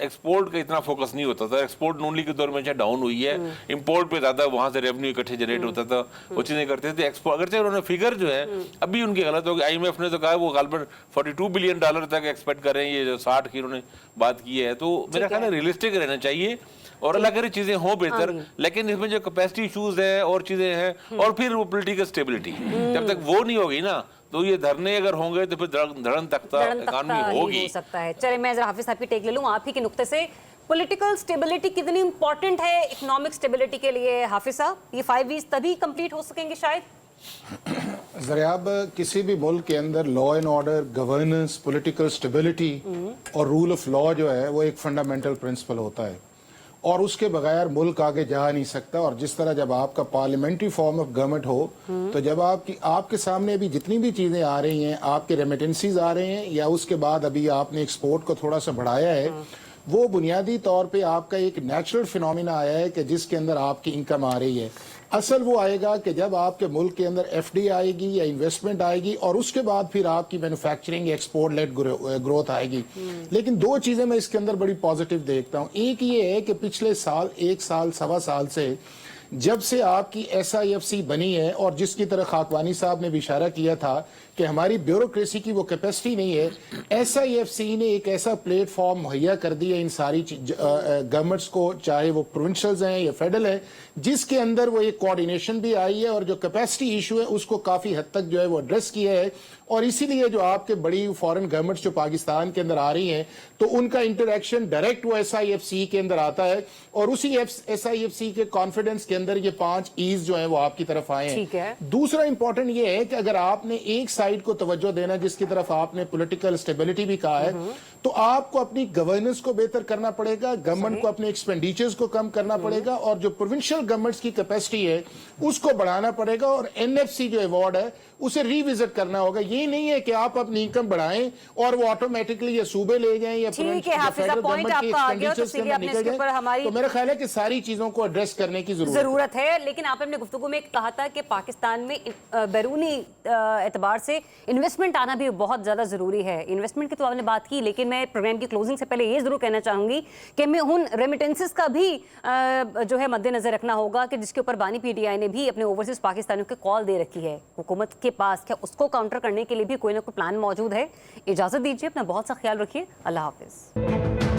एक्सपोर्ट का इतना फोकस नहीं होता था। एक्सपोर्ट नून लीग के दौर में डाउन हुई है, इंपोर्ट पे ज़्यादा वहाँ से रेवेन्यू इकट्ठे जनरेट होता था, वो चीज़ें करते थे। एक्सपोर्ट अगरचे उन्होंने फिगर जो है अभी उनकी गलत हो गई। IMF ने तो कहा वो गालबन $42 बिलियन तक एक्सपेक्ट कर रहे हैं, ये जो 60 की उन्होंने बात की है। तो मेरा ख्याल है रियलिस्टिक रहना चाहिए और अलग अलग चीजें हों बेहतर, लेकिन इसमें जो कैपेसिटी इशूज है और चीजें हैं, और फिर वो पॉलिटिकल स्टेबिलिटी, जब तक वो नहीं होगी ना, तो ये धरने अगर होंगे तो फिर धड़न तख्ता इकॉनमी होगी। हो सकता है। चलिए मैं जरा हाफिज साहब की टेक ले लूं आप ही के नुक्ते से। पॉलिटिकल स्टेबिलिटी कितनी इंपॉर्टेंट है इकोनॉमिक स्टेबिलिटी के लिए हाफिज साहब? ये 5 E's तभी कंप्लीट हो सकेंगे शायद। ज़रियाब, किसी भी मुल्क के अंदर law and order, governance, political stability और रूल ऑफ लॉ जो है वो एक फंडामेंटल प्रिंसिपल होता है, और उसके बगैर मुल्क आगे जा नहीं सकता। और जिस तरह जब आपका पार्लियामेंट्री फॉर्म ऑफ गवर्नमेंट हो, तो जब आपके सामने अभी जितनी भी चीज़ें आ रही हैं, आपके रेमिटेंसीज आ रहे हैं, या उसके बाद अभी आपने एक्सपोर्ट को थोड़ा सा बढ़ाया है, वो बुनियादी तौर पे आपका एक नेचुरल फिनोमिना आया है कि जिसके अंदर आपकी इनकम आ रही है। असल वो आएगा कि जब आपके मुल्क के अंदर FD आएगी या इन्वेस्टमेंट आएगी, और उसके बाद फिर आपकी मैन्युफैक्चरिंग एक्सपोर्ट लेड ग्रोथ आएगी। लेकिन 2 चीज़ें मैं इसके अंदर बड़ी पॉजिटिव देखता हूँ। एक ये है कि पिछले साल, 1 साल, सवा साल से जब से आपकी SIFC बनी है, और जिसकी तरह खाकवानी साहब ने भी इशारा किया था कि हमारी ब्यूरोक्रेसी की वो कैपेसिटी नहीं है, SIFC ने एक ऐसा प्लेटफॉर्म मुहैया कर दिया इन सारी गवर्नमेंट्स को, चाहे वो प्रोविंशियल्स हैं या फेडरल है, जिसके अंदर वो एक कोऑर्डिनेशन भी आई है, और जो कैपेसिटी इशू है उसको काफ़ी हद तक जो है वो एड्रेस किया है। और इसीलिए जो आपके बड़ी फॉरेन गवर्नमेंट्स जो पाकिस्तान के अंदर आ रही हैं, तो उनका इंटरेक्शन डायरेक्ट वो SIFC के अंदर आता है, और उसी SIFC के कॉन्फिडेंस के अंदर ये 5 E's जो है वो आपकी तरफ आए हैं। दूसरा इंपॉर्टेंट ये है कि अगर आपने एक साइड को तवज्जो देना, जिसकी तरफ आपने पॉलिटिकल स्टेबिलिटी भी कहा है, तो आपको अपनी गवर्नेंस को बेहतर करना पड़ेगा, गवर्नमेंट को अपने एक्सपेंडिचर्स को कम करना पड़ेगा, और जो प्रोविंशियल गवर्नमेंट्स की कैपेसिटी है उसको बढ़ाना पड़ेगा, और NFC जो अवार्ड है उसे रिविजिट करना होगा। ये नहीं है कि आप अपनी इनकम बढ़ाएं और वो ऑटोमेटिकली या सूबे ले जाएं या फेडरल गवर्नमेंट के एक्सपेंडिचर्स के अंदर निकल जाए। तो मेरा ख्याल है कि सारी चीजों को एड्रेस करने की जरूरत है। लेकिन आपने अपने गुफ्तगू में कहा था कि पाकिस्तान में बैरूनी एतबार से इन्वेस्टमेंट आना भी बहुत ज़्यादा ज़रूरी है। इन्वेस्टमेंट की तो आपने बात की, लेकिन मैं प्रोग्राम की क्लोजिंग से पहले ये ज़रूर कहना चाहूँगी कि मैं उन रेमिटेंसेस का भी जो है मद्देनज़र रखना होगा कि जिसके ऊपर बानी PTI ने भी अपने ओवरसीज़ पाकिस्तानियों को कॉल दे रखी है हुकूमत के पास। क्या उसको काउंटर करने के लिए भी कोई ना कोई प्लान मौजूद है? इजाज़त दीजिए, अपना बहुत सा ख्याल रखिए। अल्लाह हाफिज़।